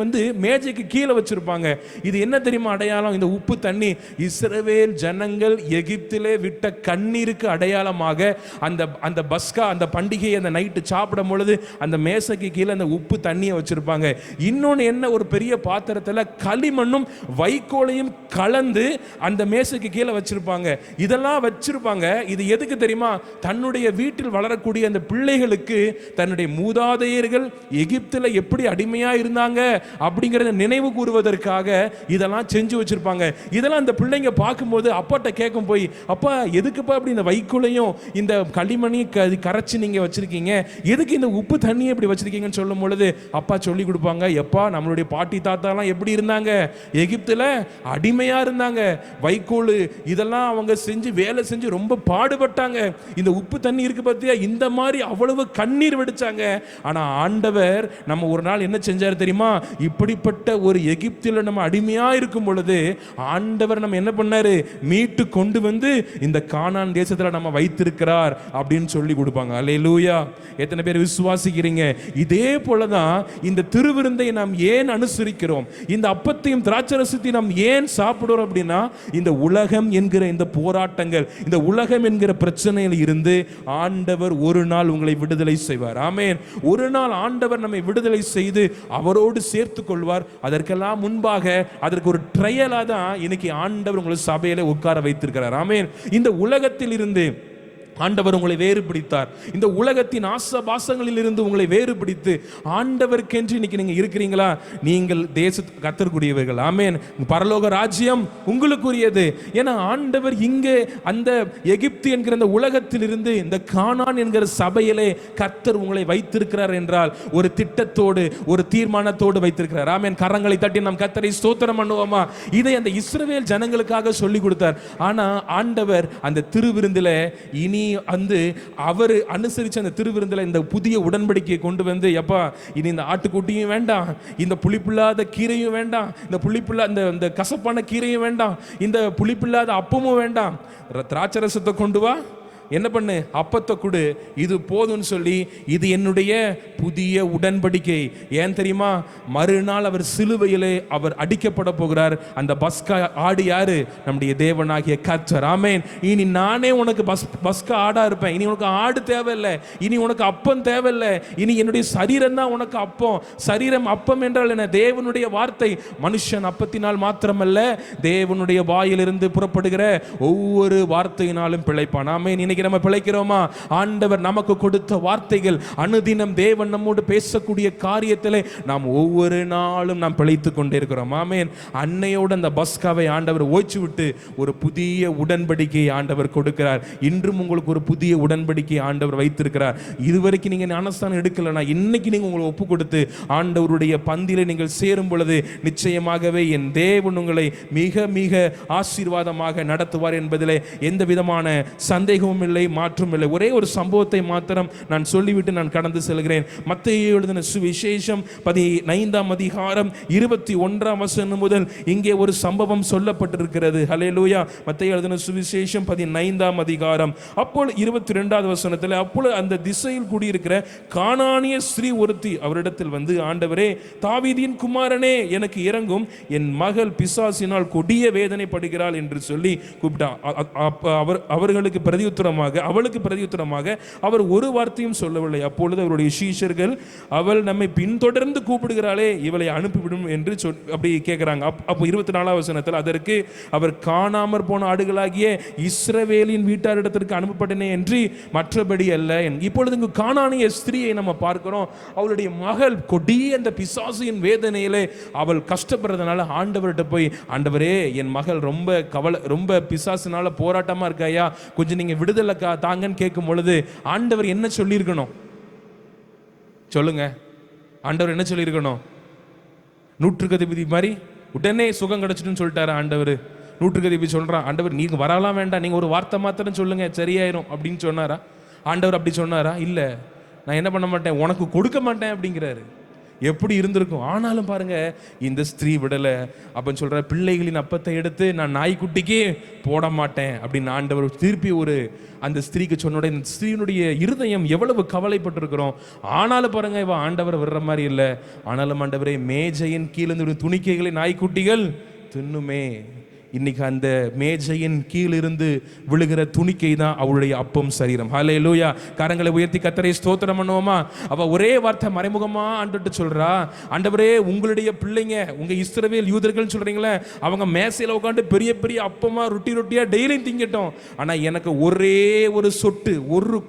மேஜைக்கு கீழே வச்சிருப்பாங்க. இது என்ன தெரியுமா அடையாளம், இந்த உப்பு தண்ணி இஸ்ரவேல் ஜனங்கள் எகிப்திலே விட்ட கண்ணீருக்கு அடையாளமாக அந்த பஸ்கா அந்த பண்டிகையை அந்த நைட்டு சாப்பிடும் பொழுது அந்த மேசைக்கு கீழே அந்த உப்பு தண்ணியை வச்சிருப்பாங்க. இன்னொன்று என்ன, ஒரு பெரிய பாத்திரத்தில் களிமண்ணும் வைக்கோலையும் கலந்து அந்த மேசைக்கு கீழே வச்சிருப்பாங்க. இதெல்லாம் வச்சிருப்பாங்க. இது எதுக்கு தெரியுமா, தன்னுடைய வீட்டில் வளரக்கூடிய அந்த பிள்ளைகளுக்கு தன்னுடைய மூதாதையர்கள் எகிப்தில் எப்படி அடிமையா இருந்தாங்க அப்படிங்கிறத நினைவு கூறுவதற்காக இதெல்லாம் செஞ்சு வச்சிருப்பாங்க. இதெல்லாம் அந்த பிள்ளைங்க பார்க்கும்போது அப்பாட்ட கேட்கும் போய், அப்பா எதுக்குப்பா அப்படி இந்த வைக்கோலையும் இந்த களிமண்ணையும் கரைச்சி நீங்க வச்சிருக்கீங்க, எதுக்கு இந்த உப்பு தண்ணியை இப்படி வச்சிருக்கீங்கன்னு சொல்லும் பொழுது அப்பா சொல்லி கொடுப்பாங்க, எப்பா நம்மளுடைய பாட்டி தாத்தாலாம் எப்படி இருந்தாங்க, எகிப்துல அடிமையா இருந்தாங்க, வைக்கோல் இதெல்லாம் அவங்க செஞ்சு வேலை செஞ்சு ரொம்ப பாடுபட்டாங்க, இந்த உப்பு தண்ணி இருக்கு பார்த்தியா, இந்த மாதிரி அவ்வளவு கண்ணீர் வெடிச்சாங்க. ஆனா ஆண்டவர் நம்ம ஒரு நாள் என்ன செஞ்சார் தெரியுமா, இப்படிப்பட்ட ஒரு எகிப்தில் நம்ம அடிமையா இருக்கும் பொழுது ஆண்டவர் நம்ம என்ன பண்ணாரு, மீட்டு கொண்டு இந்த கானான் தேசத்துல நம்ம வைத்திருக்கிறார் அப்படின்னு சொல்லி கொடுப்பாங்க. அல்லேலூயா. எத்தனை பேர் விசுவாசிக்கிறீங்க? இதே போலதான் இந்த திருவிருந்தை நாம் ஏன் அனுசரிக்கிறோம், இந்த அப்பத்தையும் திராட்சரசத்தையும் நாம் ஏன் சாப்பிடுறோம் அப்படின்னா, இந்த உலகம் என்கிற இந்த போராட்டங்கள், இந்த உலகம் என்கிற பிரச்சனையில் இருந்து ஆண்டவர் ஒரு நாள் உங்களை விடுதலை செய்வார். ஆமென். ஒரு நாள் ஆண்டவர் நம்மை விடுதலை செய்து அவரோடு சேர்த்து கொள்வார். அதற்கெல்லாம் முன்பாக அதற்கு ஒரு ட்ரையலா தான் இன்னைக்கு ஆண்டவர் உங்களை சபையில உட்கார வைத்திருக்கிறார். ஆமென். இந்த உலகத்தில் இருந்து ஆண்டவர் உங்களை வேறுபிடித்தார். இந்த உலகத்தின் ஆசபாசங்களில் இருந்து உங்களை வேறுபிடித்து ஆண்டவருக்கென்று இன்னைக்கு நீங்க இருக்கிறீங்களா, நீங்கள் தேசத்துக்கு கர்த்தருக்குரியவர்கள். ஆமென். பரலோக ராஜ்யம் உங்களுக்குரியது. ஏன்னா ஆண்டவர் இங்கே அந்த எகிப்து என்கிற அந்த உலகத்தில் இருந்து இந்த கானான் என்கிற சபையிலே கர்த்தர் உங்களை வைத்திருக்கிறார் என்றால் ஒரு திட்டத்தோடு ஒரு தீர்மானத்தோடு வைத்திருக்கிறார். ஆமென். கரங்களை தட்டி நாம் கர்த்தரை ஸ்தோத்திரம் பண்ணுவோமா? இதை அந்த இஸ்ரவேல் ஜனங்களுக்காக சொல்லி கொடுத்தார். ஆனா ஆண்டவர் அந்த திருவிருந்தில இனி அவர் அனுசரிச்ச அந்த திருவிருந்தில் இந்த புதிய உடன்படிக்கையை கொண்டு எப்பா இனி இந்த ஆட்டுக்குட்டியும் வேண்டாம், இந்த புளிப்பில்லாத கீரையும் வேண்டாம், இந்த கசப்பான கீரையும் வேண்டாம், இந்த புளிப்பில்லாத அப்பமும் வேண்டாம், திராட்சரசத்தை கொண்டு வா, என்ன பண்ணு, அப்பத்தை கொடு, இது போதும்னு சொல்லி, இது என்னுடைய புதிய உடன்படிக்கை. ஏன் தெரியுமா? மறுநாள் அவர் சிலுவையிலே அவர் அடிக்கப்பட போகிறார். அந்த பஸ்கா ஆடு யாரு? நம்முடைய தேவனாகிய கர்த்தர். ஆமென். இனி நானே உனக்கு பஸ்கா ஆடா இருப்பேன். இனி உனக்கு ஆடு தேவையில்லை, இனி உனக்கு அப்பம் தேவையில்லை, இனி என்னுடைய சரீரம் தான் உனக்கு அப்பம். சரீரம் அப்பம் என்றால் என்ன? தேவனுடைய வார்த்தை. மனுஷன் அப்பத்தினால் மாத்திரமல்ல, தேவனுடைய வாயிலிருந்து புறப்படுகிற ஒவ்வொரு வார்த்தையினாலும் பிழைப்பான். ஆமென். இன்னைக்கு நம்ம பிழைக்கிறோமா? ஆண்டவர் நமக்கு கொடுத்த வார்த்தைகள், அனுதினம் தேவன் நம்மோடு பேசக்கூடிய காரியத்திலே நாம் ஒவ்வொரு நாளும் நாம் பிழைத்து கொண்டே இருக்கிறோம். ஆமென். அன்னையோடு அந்த பஸ்காவை ஆண்டவர் ஓய்ச்சு விட்டு ஒரு புதிய உடன்படிக்கையை ஆண்டவர் கொடுக்கிறார். இன்றும் உங்களுக்கு ஒரு புதிய உடன்படிக்கையை ஆண்டவர் வைத்திருக்கிறார். இதுவரைக்கும் நீங்க ஞானஸ்தானம் எடுக்கலனா, இன்னைக்கு நீங்க உங்களை ஒப்பு கொடுத்து ஆண்டவருடைய பந்தியிலே நீங்கள் சேரும் பொழுது நிச்சயமாகவே என் தேவன் உங்களை மிக மிக ஆசீர்வாதமாக நடத்துவார் என்பதிலே எந்த விதமான சந்தேகமும் இல்லை, மாற்றும் இல்லை. ஒரே ஒரு சம்பவத்தை மாத்திரம் நான் சொல்லிவிட்டு நான் கடந்து செல்கிறேன். மத்தேயு எழுதின சுவிசேஷம் 15ஆம் அதிகாரம் 21ஆம் வசனம் முதல் இங்கே ஒரு சம்பவம் சொல்லப்பட்டிருக்கிறது. ஹல்லேலூயா. மத்தேயு எழுதின சுவிசேஷம் 15ஆம் அதிகாரம் அப்பொழுது 22வது வசனத்தில், அப்பொழுது அந்த திசையில் கூடியிருக்கிற கானானிய ஸ்திரீ ஒருத்தி அவரிடத்தில் வந்து, ஆண்டவரே, தாவீதின் குமாரனே, எனக்கு இறங்கும், என் மகள் பிசாசினால் கொடிய வேதனைப்படுகிறாள் என்று சொல்லி கூப்பிட்டான். அவர்களுக்கு பிரதியுத்தரமாக அவர் ஒரு வார்த்தையும் சொல்லவில்லை. அப்பொழுது அவருடைய சீஷர்கள், அவள் நம்மை பின்தொடர்ந்து கூப்பிடுகிறாளே, இவளை அனுப்பிவிடும் என்று அப்படி கேட்கிறாங்க. அப்போ 24ஆம் வசனத்தில், அதற்கு அவர், காணாமற் போன ஆடுகளாகிய இஸ்ரவேலின் வீட்டாரிடத்திற்கு அனுப்பப்பட்டனே என்று மற்றபடி அல்ல. இப்பொழுது இங்கு கானானிய ஸ்திரீயை நம்ம பார்க்கிறோம். அவளுடைய மகள் கொடிய அந்த பிசாசின் வேதனையிலே அவள் கஷ்டப்படுறதுனால ஆண்டவர்கிட்ட போய், ஆண்டவரே, என் மகள் ரொம்ப பிசாசினால போராட்டமா இருக்காயா, கொஞ்சம் நீங்க விடுதலை தாங்கன்னு கேட்கும் பொழுது ஆண்டவர் என்ன சொல்லியிருக்கணும்? சொல்லுங்க. ஆண்டவர் என்ன சொல்லியிருக்கணும்? நூற்றுக்கதிபதி மாதிரி உடனே சுகம் கிடைச்சிட்டுன்னு சொல்லிட்டாரு ஆண்டவர். நூற்றுக்கதிபதி சொல்றான், ஆண்டவர் நீங்க வரலாம் வேண்டாம், நீங்க ஒரு வார்த்தை மாத்திரம் சொல்லுங்க, சரியாயிரும் அப்படின்னு சொன்னாரா? ஆண்டவர் அப்படி சொன்னாரா? இல்ல, நான் என்ன பண்ண மாட்டேன், உனக்கு கொடுக்க மாட்டேன் அப்படிங்கிறாரு. எப்படி இருந்திருக்கும்? ஆனாலும் பாருங்க, இந்த ஸ்திரீ விடலை. அப்படின்னு சொல்ற, பிள்ளைகளின் அப்பத்தை எடுத்து நான் நாய்க்குட்டிக்கே போட மாட்டேன் அப்படின்னு ஆண்டவர் திருப்பி அந்த ஸ்திரீக்கு சொன்ன இந்த ஸ்திரீனுடைய இருதயம் எவ்வளவு கவலைப்பட்டிருக்கிறோம். ஆனாலும் பாருங்க, இவ ஆண்டவர் விடுற மாதிரி இல்லை. ஆனாலும் ஆண்டவரே, மேஜையின் கீழே துணிக்கைகளை நாய்க்குட்டிகள் தின்னுமே. இன்னைக்கு அந்த மேஜையின் கீழிருந்து விழுகிற துணிக்கை தான் அவளுடைய அப்பம் சரீரம். ஹல்லேலூயா. கரங்களை உயர்த்தி கர்த்தரை ஸ்தோத்திரம் பண்ணுவோமா? அவ ஒரே வார்த்தை மறைமுகமா ஆண்டுட்டு சொல்றா, ஆண்டவரே, உங்களுடைய பிள்ளைங்க, உங்க இஸ்ரவேல் யூதர்கள் சொல்றீங்களே, அவங்க மேசையில உட்காந்து பெரிய பெரிய அப்பமா ரொட்டியா டெய்லியும் திங்கட்டும், ஆனா எனக்கு ஒரே ஒரு சொட்டு,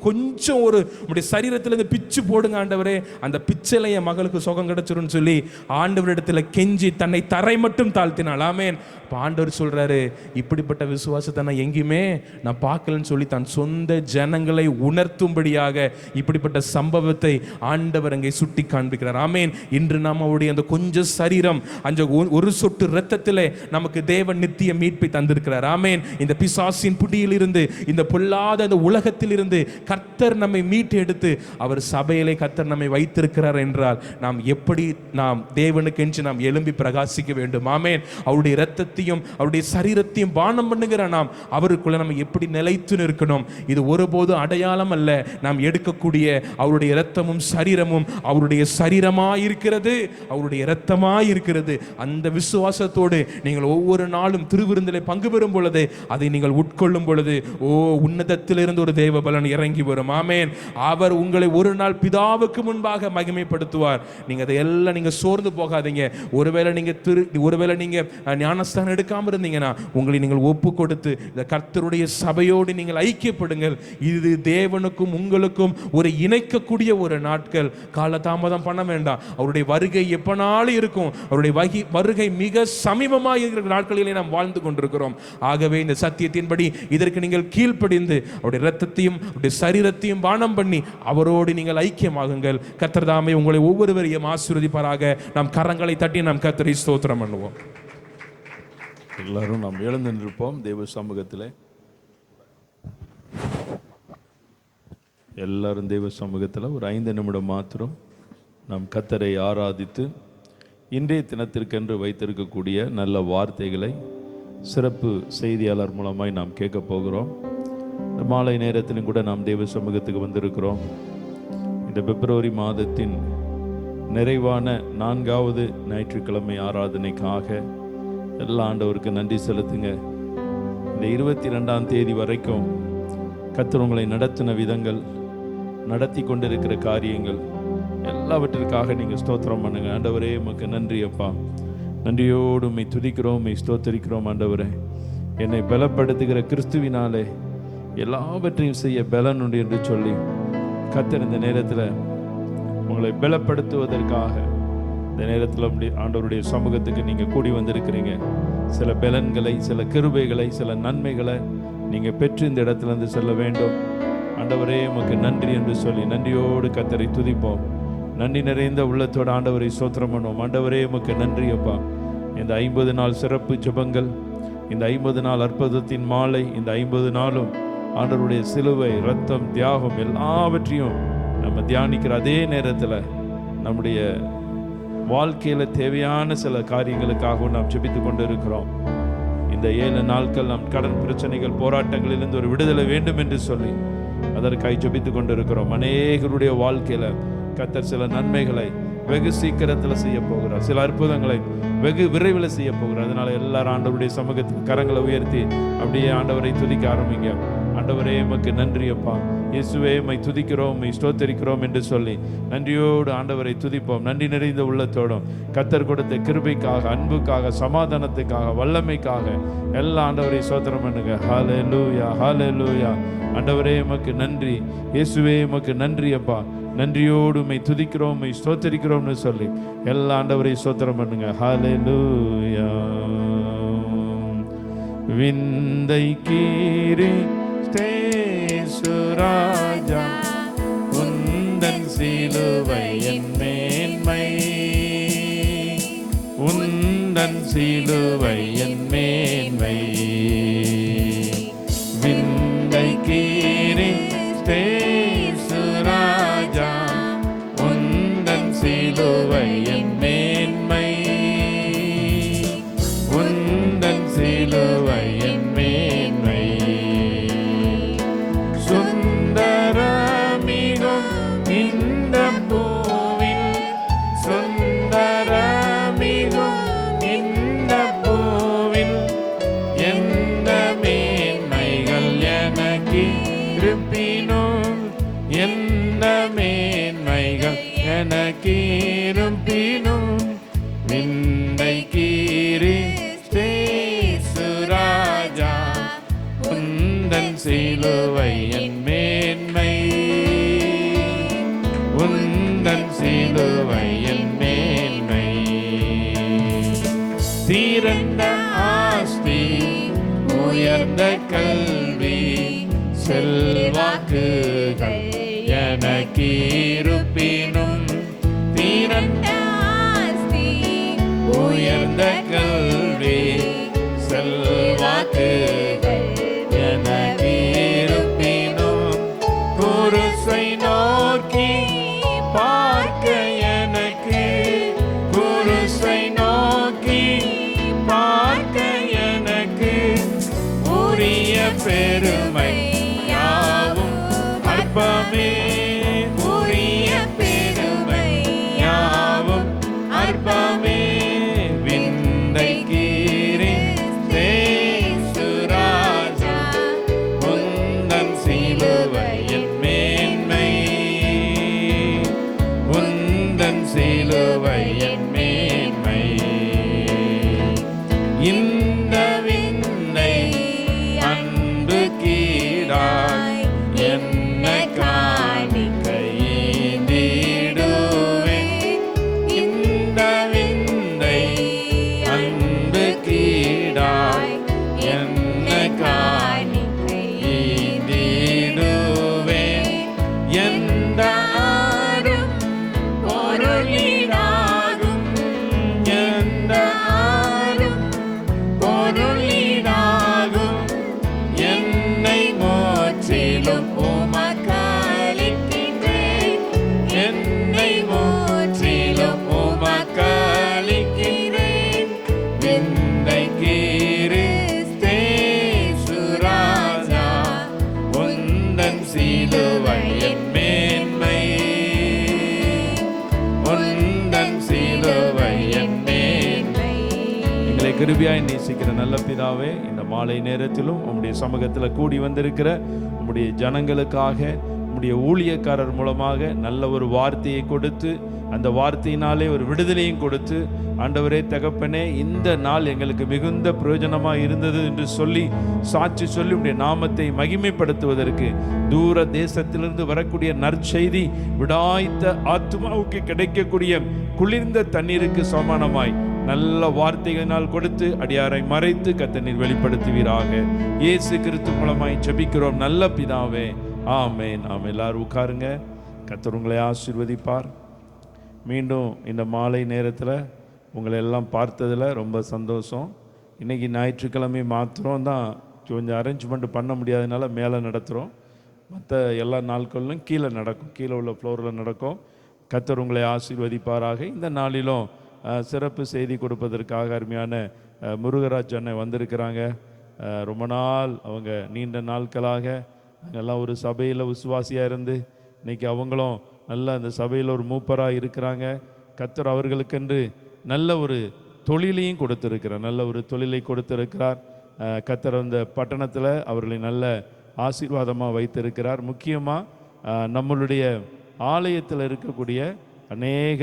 கொஞ்சம் உங்களுடைய சரீரத்திலிருந்து பிச்சு போடுங்க ஆண்டவரே, அந்த பிச்சையில என் மகளுக்கு சுகம் கிடைச்சிருன்னு சொல்லி ஆண்டவரிடத்துல கெஞ்சி தன்னை தரை மட்டும் தாழ்த்தினாள். ஆமென். ஆண்டவர் சொல்றாரு, இப்படிப்பட்ட விசுவாசத்தை நான் எங்கேயுமே நான் பார்க்கலன்னு சொல்லி தன் சொந்த ஜனங்களை உணர்த்தும்படியாக இப்படிப்பட்ட சம்பவத்தை ஆண்டவர் அங்கே சுட்டி காண்பிக்கிறார். ஆமென். இன்று நாம் அவருடைய அந்த கொஞ்சம் சரீரம், அந்த ஒரு சொட்டு இரத்தத்திலே நமக்கு தேவன் நித்திய மீட்பை தந்திருக்கிறார். ஆமென். இந்த பிசாசின் பிடியில் இருந்து, இந்த பொல்லாத அந்த உலகத்தில் இருந்து கர்த்தர் நம்மை மீட்டு எடுத்து அவர் சபையிலே கர்த்தர் நம்மை வைத்திருக்கிறார் என்றால் நாம் எப்படி நாம் தேவனுக்கென்று நாம் எழும்பி பிரகாசிக்க வேண்டும். ஆமென். அவருடைய இரத்தத்தையும் அவருடைய சரீரத்தையும் பானம் பண்ணுகிற நாம் அவருக்குள்ள நம்ம எப்படி நிலைத்து நிற்கணும். இது ஒருபோது அடையாளம் அல்ல. நாம் எடுக்கக்கூடிய அவருடைய இரத்தமும் சரீரமும் அவருடைய சரீரமாயிருக்கிறது, அவருடைய இரத்தமாயிருக்கிறது. அந்த விசுவாசத்தோடு நீங்கள் ஒவ்வொரு நாளும் திருவிருந்திலே பங்கு பெறும் பொழுது, அதை நீங்கள் உட்கொள்ளும் பொழுது, உன்னதத்திலிருந்து ஒரு தேவ பலன் இறங்கி வரும். ஆமென். அவர் உங்களை ஒரு நாள் பிதாவுக்கு முன்பாக மகிமைப்படுத்துவார். நீங்க அதையெல்லாம் நீங்க சோர்ந்து போகாதீங்க. ஒருவேளை நீங்க ஞானஸ்தானம் எடுக்காம இருந்தீங்கன்னா உங்களை நீங்கள் ஒப்பு கொடுத்து இந்த கர்த்தருடைய சபையோடு நீங்கள் ஐக்கியப்படுங்கள். இது தேவனுக்கும் உங்களுக்கும் ஒரு இணைக்கக்கூடிய ஒரு நாட்கள். காலதாமதம் பண்ண வேண்டாம். அவருடைய வருகை எப்பனாலும் இருக்கும். அவருடைய வருகை மிக சமீபமாக இருக்கிற நாட்களிலே நாம் வாழ்ந்து கொண்டிருக்கிறோம். ஆகவே இந்த சத்தியத்தின்படி இதற்கு நீங்கள் கீழ்ப்படிந்து அவருடைய இரத்தத்தையும் அவருடைய சரீரத்தையும் பானம் பண்ணி அவரோடு நீங்கள் ஐக்கியமாகுங்கள். கர்த்தர் தாமே உங்களை ஒவ்வொருவரையும் ஆசீர்வதிப்பாராக. நாம் கரங்களை தட்டி நாம் கர்த்தரை ஸ்தோத்திரம் பண்ணுவோம். எல்லாரும் நாம் எழுந்து நிற்போம். தேவ சமூகத்தில் எல்லாரும் தேவ சமூகத்தில் ஒரு 5 நிமிடம் மாத்திரம் நாம் கர்த்தரை ஆராதித்து இன்றைய தினத்திற்கென்று வைத்திருக்கக்கூடிய நல்ல வார்த்தைகளை சிறப்பு செய்தியாளர் மூலமாய் நாம் கேட்க போகிறோம். இந்த மாலை நேரத்திலும் கூட நாம் தேவ சமூகத்துக்கு வந்திருக்கிறோம். இந்த பிப்ரவரி மாதத்தின் நிறைவான 4வது ஞாயிற்றுக்கிழமை ஆராதனைக்காக எல்லா ஆண்டவருக்கு நன்றி செலுத்துங்க. இந்த 22ஆம் தேதி வரைக்கும் கர்த்தர் உங்களை நடத்தின விதங்கள், நடத்தி கொண்டிருக்கிற காரியங்கள் எல்லாவற்றிற்காக நீங்கள் ஸ்தோத்திரம் பண்ணுங்க. ஆண்டவரே உமக்கு நன்றி அப்பா. நன்றியோடு உம்மை துதிக்கிறோம், உம்மை ஸ்தோத்தரிக்கிறோம். ஆண்டவரே, என்னை பலப்படுத்துகிற கிறிஸ்துவினாலே எல்லாவற்றையும் செய்ய பலன் உண்டு என்று சொல்லி கர்த்தர் இந்த நேரத்தில் உங்களை பலப்படுத்துவதற்காக இந்த நேரத்தில் ஆண்டவருடைய சமூகத்துக்கு நீங்கள் கூடி வந்திருக்கிறீங்க. சில பலன்களை, சில கிருபைகளை, சில நன்மைகளை நீங்கள் பெற்று இந்த இடத்துலேருந்து செல்ல வேண்டும். ஆண்டவரே உமக்கு நன்றி என்று சொல்லி நன்றியோடு கர்த்தரை துதிப்போம். நன்றி நிறைந்த உள்ளத்தோடு ஆண்டவரை ஸ்தோத்திரம் பண்ணுவோம். ஆண்டவரே உமக்கு நன்றி அப்பா. இந்த 50 நாள் சிறப்பு ஜெபங்கள், இந்த 50 நாள் அற்புதத்தின் மாலை, இந்த 50 நாளும் ஆண்டவருடைய சிலுவை, இரத்தம், தியாகம் எல்லாவற்றையும் நம்ம தியானிக்கிற அதே நேரத்தில் நம்முடைய வாழ்க்கையில் தேவையான சில காரியங்களுக்காகவும் நாம் ஜெபித்து கொண்டு இருக்கிறோம். இந்த 7 நாட்கள் நாம் கடன் பிரச்சனைகள், போராட்டங்களிலிருந்து ஒரு விடுதலை வேண்டும் என்று சொல்லி அதற்காக ஜெபித்து கொண்டு இருக்கிறோம். அநேகருடைய வாழ்க்கையில் கர்த்தர் சில நன்மைகளை வெகு சீக்கிரத்தில் செய்ய போகிறார். சில அற்புதங்களை வெகு விரைவில் செய்ய போகிறார். அதனால எல்லாரும் ஆண்டவருடைய சமூகத்துக்கு கரங்களை உயர்த்தி அப்படியே ஆண்டவரை துதிக்க ஆரம்பிங்க. ஆண்டவரே உமக்கு நன்றி அப்பா. இயேசுவே உம்மை துதிக்கிறோம், உம்மை ஸ்தோத்தரிக்கிறோம் என்று சொல்லி நன்றியோடு ஆண்டவரை துதிப்போம். நன்றி நிறைந்த உள்ளத்தோடும் கர்த்தர் கொடுத்த கிருபைக்காக, அன்புக்காக, சமாதானத்துக்காக, வல்லமைக்காக எல்லா ஆண்டவரை ஸ்தோத்திரம் பண்ணுங்க. ஹல்லேலூயா, ஹல்லேலூயா. ஆண்டவரே உமக்கு நன்றி, இயேசுவே உமக்கு நன்றி அப்பா. நன்றியோடு உம்மை துதிக்கிறோம், உம்மை ஸ்தோத்தரிக்கிறோம்னு சொல்லி எல்லா ஆண்டவரை ஸ்தோத்திரம் பண்ணுங்க. ஹல்லேலூயா. விந்தை கீரி ராஜா, உந்தன் சிலுவை என் மேன்மை, உந்தன் சிலுவை என் மேன்மை. விந்தை கீரி ராஜா, உந்தன் சிலுவை என் மேன்மை, உந்தன் சிலுவை என் மேன்மை. சுந்தரமிகும் இந்த பூவில், சுந்தரமிகும் இந்த பூவில் எந்த மேன்மைகள் எனக்கு இருப்பினும், எந்த மேன்மைகள் எனக்கு இருப்பினும், விந்தை கீரி ராஜா, உந்தன் சிலுவை என் மேன்மை, உந்தன் சிலுவை என் மேன்மை. தீரந்த ஆஸ்தி, உயர்ந்த கல்வி, செல்வாக்குகள் எனக்கு இருப்பினும், தீரந்த ஆஸ்தி, உயர்ந்த கல்வி, செல்வாக்குகள் எனக்கு இருப்பினும், குருசை நோக்கி பார்க்க எனக்கு, குருசை நோக்கி பார்க்க எனக்கு உரிய பெருமை யாவும் அற்பமே, உரிய பெருமை யாவும் அற்பமே. விந்தை கீரி ராஜா, உந்தன் சிலுவை என் மேன்மை, உந்தன் சிலுவை என் மேன்மை. இந்த விந்தை அன்பு கீ கிருபையாய் நேசிக்கிற நல்ல பிதாவே, இந்த மாலை நேரத்திலும் உம்முடைய சமூகத்தில் கூடி வந்திருக்கிற உம்முடைய ஜனங்களுக்காக உம்முடைய ஊழியக்காரர் மூலமாக நல்ல ஒரு வார்த்தையை கொடுத்து, அந்த வார்த்தையினாலே ஒரு விடுதலையும் கொடுத்து, ஆண்டவரே தகப்பனே, இந்த நாள் எங்களுக்கு மிகுந்த பிரயோஜனமாக இருந்தது என்று சொல்லி சாட்சி சொல்லி உம்முடைய நாமத்தை மகிமைப்படுத்துவதற்கு தூர தேசத்திலிருந்து வரக்கூடிய நற்செய்தி விடாய்த்த ஆத்மாவுக்கு கிடைக்கக்கூடிய குளிர்ந்த தண்ணீருக்கு சமானமாய் நல்ல வார்த்தைகளினால் கொடுத்து அடியாரை மறைத்து கர்த்தர் வெளிப்படுத்துவீராக. இயேசு கிறிஸ்து மூலமாய் ஜெபிக்கிறோம் நல்ல பிதாவே, ஆமென். எல்லாரும் உட்காருங்க. கர்த்தர் உங்களை ஆசீர்வதிப்பார். மீண்டும் இந்த மாலை நேரத்தில் உங்களை எல்லாம் பார்த்ததில் ரொம்ப சந்தோஷம். இன்றைக்கி ஞாயிற்றுக்கிழமை மாத்திரம் தான் கொஞ்சம் அரேஞ்ச்மெண்ட் பண்ண முடியாதனால மேலே நடத்துகிறோம். மற்ற எல்லா நாட்களிலும் கீழே நடக்கும், கீழே உள்ள ஃப்ளோரில் நடக்கும். கர்த்தர் உங்களை ஆசீர்வதிப்பாராக. இந்த நாளிலும் சிறப்பு செய்தி கொடுப்பதற்காக அருமையான முருகராஜ் அண்ணன் வந்திருக்கிறாங்க. ரொம்ப நாள் அவங்க நீண்ட நாட்களாக நாங்கள்லாம் ஒரு சபையில் விசுவாசியாக இருந்து இன்றைக்கி அவங்களும் நல்ல அந்த சபையில் ஒரு மூப்பராக இருக்கிறாங்க. கர்த்தர் அவர்களுக்கென்று நல்ல ஒரு தொழிலையும் கொடுத்திருக்கிறார், நல்ல ஒரு தொழிலை கொடுத்திருக்கிறார். கர்த்தர் அந்த பட்டணத்தில் அவர்களை நல்ல ஆசீர்வாதமாக வைத்திருக்கிறார். முக்கியமாக நம்மளுடைய ஆலயத்தில் இருக்கக்கூடிய அநேக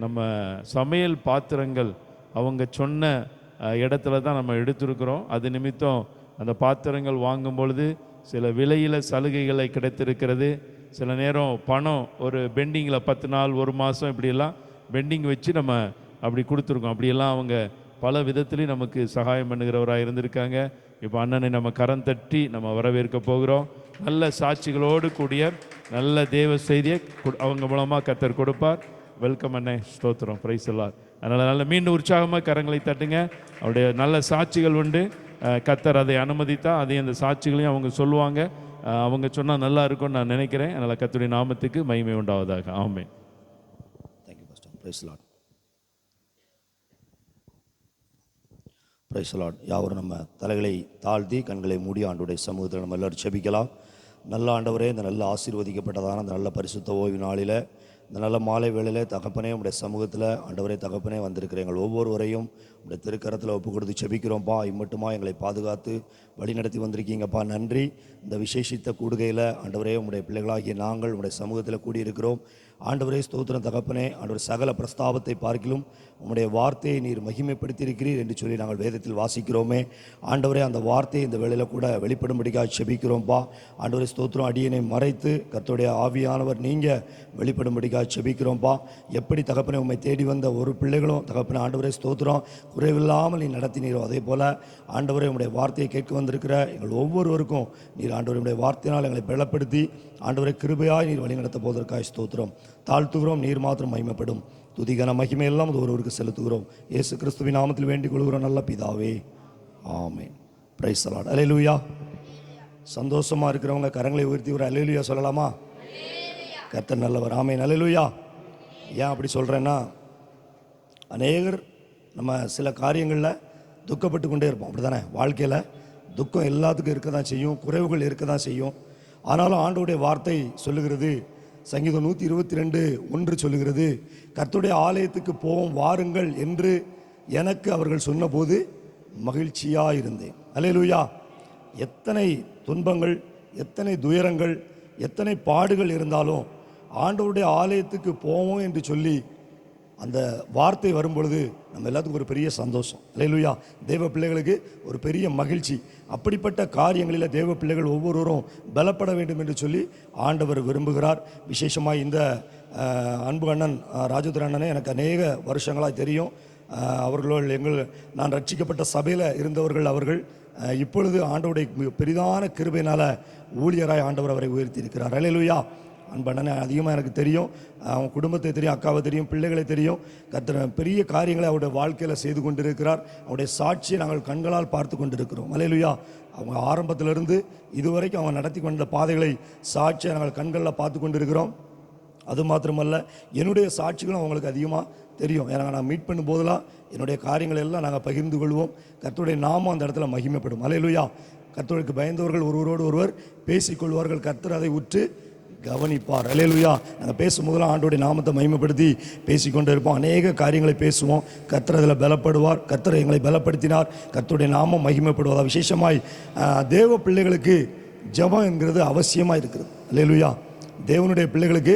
நம்ம சமையல் பாத்திரங்கள் அவங்க சொன்ன இடத்துல தான் நம்ம எடுத்திருக்கிறோம். அது நிமித்தம் அந்த பாத்திரங்கள் வாங்கும் பொழுது சில விலையில் சலுகைகளை கிடைத்திருக்கிறது. சில நேரம் பணம் ஒரு பெண்டிங்கில் 10 நாள் 1 மாதம் இப்படியெல்லாம் பெண்டிங் வச்சு நம்ம அப்படி கொடுத்துருக்கோம். அப்படியெல்லாம் அவங்க பல விதத்துலேயும் நமக்கு சகாயம் பண்ணுகிறவராக இருந்திருக்காங்க. இப்போ அண்ணனை நம்ம கரம் தட்டி நம்ம வரவேற்க போகிறோம். நல்ல சாட்சிகளோடு கூடிய நல்ல தேவ செய்தியை அவங்க மூலமாக கர்த்தர் கொடுப்பார். வெல்கம் அண்ணே, ஸ்தோத்திரம், பிரைஸ் எல்லாம். அதனால் நல்ல மீண்டும் உற்சாகமாக கரங்களை தட்டுங்க. அவருடைய நல்ல சாட்சிகள் உண்டு. கர்த்தர் அதை அனுமதித்தா அதையும் அந்த சாட்சிகளையும் அவங்க சொல்லுவாங்க. அவங்க சொன்னால் நல்லா இருக்கும்னு நான் நினைக்கிறேன். அதனால் கர்த்தருடைய நாமத்துக்கு மகிமை உண்டாவதாக. Amen. Thank you pastor. Praise Lord. Praise Lord. யாவரும் நம்ம தலைகளை தாழ்த்தி கண்களை மூடி ஆண்டவருடைய சமூகத்தில் நம்ம எல்லாரும் செபிக்கலாம். நல்ல ஆண்டவரே, இந்த நல்ல ஆசீர்வதிக்கப்பட்டதான அந்த நல்ல பரிசுத்த ஓய்வு நாளில், இந்த நல்ல மாலை வேளையில் தகப்பனே உடைய சமூகத்தில் ஆண்டவரே தகப்பனே வந்திருக்கிற எங்கள் ஒவ்வொருவரையும் உடைய திருக்கரத்தில் ஒப்பு கொடுத்து செபிக்கிறோம்ப்பா. இம்மட்டுமா எங்களை பாதுகாத்து வழி நடத்தி வந்திருக்கீங்கப்பா, நன்றி. இந்த விசேஷித்த கூடுகையில் ஆண்டவரே உடைய பிள்ளைகளாகிய நாங்கள் உடைய சமூகத்தில் கூடியிருக்கிறோம். ஆண்டவரே ஸ்தோத்திரம் தகப்பனே. ஆண்டவர் சகல பிரஸ்தாபத்தை பார்க்கிலும் உம்முடைய வார்த்தையை நீர் மகிமைப்படுத்தியிருக்கிறீர் என்று சொல்லி நாங்கள் வேதத்தில் வாசிக்கிறோமே. ஆண்டவரே, அந்த வார்த்தையை இந்த வேளையில் கூட வெளிப்படும்படிக்காக செபிக்கிறோம்ப்பா. ஆண்டவரே ஸ்தோத்திரம். அடியனை மறைத்து கர்த்தருடைய ஆவியானவர் நீங்கள் வெளிப்படும்படிக்காக செபிக்கிறோம்ப்பா. எப்படி தகப்பனே உம்மை தேடி வந்த ஒரு பிள்ளைகளும் தகப்பனே ஆண்டவரே ஸ்தோத்திரம் குறைவில்லாமல் நீ நடத்தினீரோ, அதே போல் ஆண்டவரே உம்முடைய வார்த்தையை கேட்க வந்திருக்கிற எங்கள் ஒவ்வொருவருக்கும் நீர் ஆண்டவருடைய வார்த்தையினால் எங்களை பலப்படுத்தி ஆண்டவரை கிருபையாய் நீர் வழிநடத்த போவதற்காக ஸ்தோத்திரம் தாழ்த்துகிறோம். நீர் மாத்திரம் மகிமைப்படும். துதிகன மகிமை எல்லாம் ஒருவருக்கு செலுத்துகிறோம். இயேசு கிறிஸ்துவின் நாமத்தில் வேண்டிக் கொள்கிறோம் நல்ல பிதாவே, ஆமென். Praise the Lord. அல்லேலூயா. சந்தோஷமாக இருக்கிறவங்க கரங்களை உயர்த்தி ஒரு அல்லேலூயா சொல்லலாமா? கர்த்தர் நல்லவர். ஆமென். அல்லேலூயா. ஏன் அப்படி சொல்கிறேன்னா, அநேகர் நம்ம சில காரியங்களில் துக்கப்பட்டு கொண்டே இருப்போம், அப்படி தானே? வாழ்க்கையில் துக்கம் எல்லாத்துக்கும் இருக்க தான் செய்யும், குறைவுகள் இருக்க தான் செய்யும். ஆனாலும் ஆண்டவருடைய வார்த்தை சொல்லுகிறது, சங்கீதம் 122:1 சொல்லுகிறது, கர்த்தருடைய ஆலயத்துக்கு போவோம் வாருங்கள் என்று எனக்கு அவர்கள் சொன்னபோது மகிழ்ச்சியாக இருந்தேன். அல்லேலூயா. எத்தனை துன்பங்கள், எத்தனை துயரங்கள், எத்தனை பாடுகள் இருந்தாலும் ஆண்டவருடைய ஆலயத்துக்கு போவோம் என்று சொல்லி அந்த வார்த்தை வரும்பொழுது நம்ம எல்லாத்துக்கும் ஒரு பெரிய சந்தோஷம். அல்லேலூயா. தேவ பிள்ளைகளுக்கு ஒரு பெரிய மகிழ்ச்சி. அப்படிப்பட்ட காரியங்களில் தேவ பிள்ளைகள் ஒவ்வொருவரும் பலப்பட வேண்டும் என்று சொல்லி ஆண்டவர் விரும்புகிறார். விசேஷமாக இந்த அன்பு அண்ணன் ராஜதுரை அண்ணனே எனக்கு அநேக வருஷங்களாக தெரியும். அவர்கள் நான் ரட்சிக்கப்பட்ட சபையில் இருந்தவர்கள். அவர்கள் இப்பொழுது ஆண்டவருடைய பெரிதான கிருபையினால் ஊழியராய் ஆண்டவர் அவரை உயர்த்தி இருக்கிறார். அல்லேலூயா. அன்பண்ணனை அதிகமாக எனக்கு தெரியும், அவங்க குடும்பத்தை தெரியும், அக்காவை தெரியும், பிள்ளைகளை தெரியும். கர்த்தர் பெரிய காரியங்களை அவருடைய வாழ்க்கையில் செய்து கொண்டிருக்கிறார். அவருடைய சாட்சியை நாங்கள் கண்களால் பார்த்து கொண்டிருக்கிறோம். அல்லேலூயா. அவங்க ஆரம்பத்திலிருந்து இதுவரைக்கும் அவங்க நடத்தி கொண்ட பாதைகளை சாட்சியை நாங்கள் கண்களில் பார்த்து கொண்டிருக்கிறோம். அது மாத்திரமல்ல, என்னுடைய சாட்சிகளும் அவங்களுக்கு அதிகமாக தெரியும். ஏன்னா நான் மீட் பண்ணும் போதெல்லாம் என்னுடைய காரியங்கள் எல்லாம் நாங்கள் பகிர்ந்து கொள்வோம். கர்த்தருடைய நாமம் அந்த இடத்துல மகிமைப்படும். அல்லேலூயா. கர்த்தருக்கு பயந்தவர்கள் ஒருவரோடு ஒருவர் பேசிக்கொள்வார்கள். கர்த்தர் அதை உற்று கவனிப்பார். அல்லேலூயா. நாங்கள் பேசும்போதெல்லாம் ஆண்டோடைய நாமத்தை மகிமைப்படுத்தி பேசிக்கொண்டே இருப்போம். அநேக காரியங்களை பேசுவோம். கர்த்தர் அதில் பலப்படுவார். கர்த்தர் எங்களை பலப்படுத்தினார். கர்த்தருடைய நாமம் மகிமைப்படுவதா. விசேஷமாய் தேவ பிள்ளைகளுக்கு ஜெபம் என்கிறது அவசியமாக இருக்கிறது. அல்லேலூயா. தேவனுடைய பிள்ளைகளுக்கு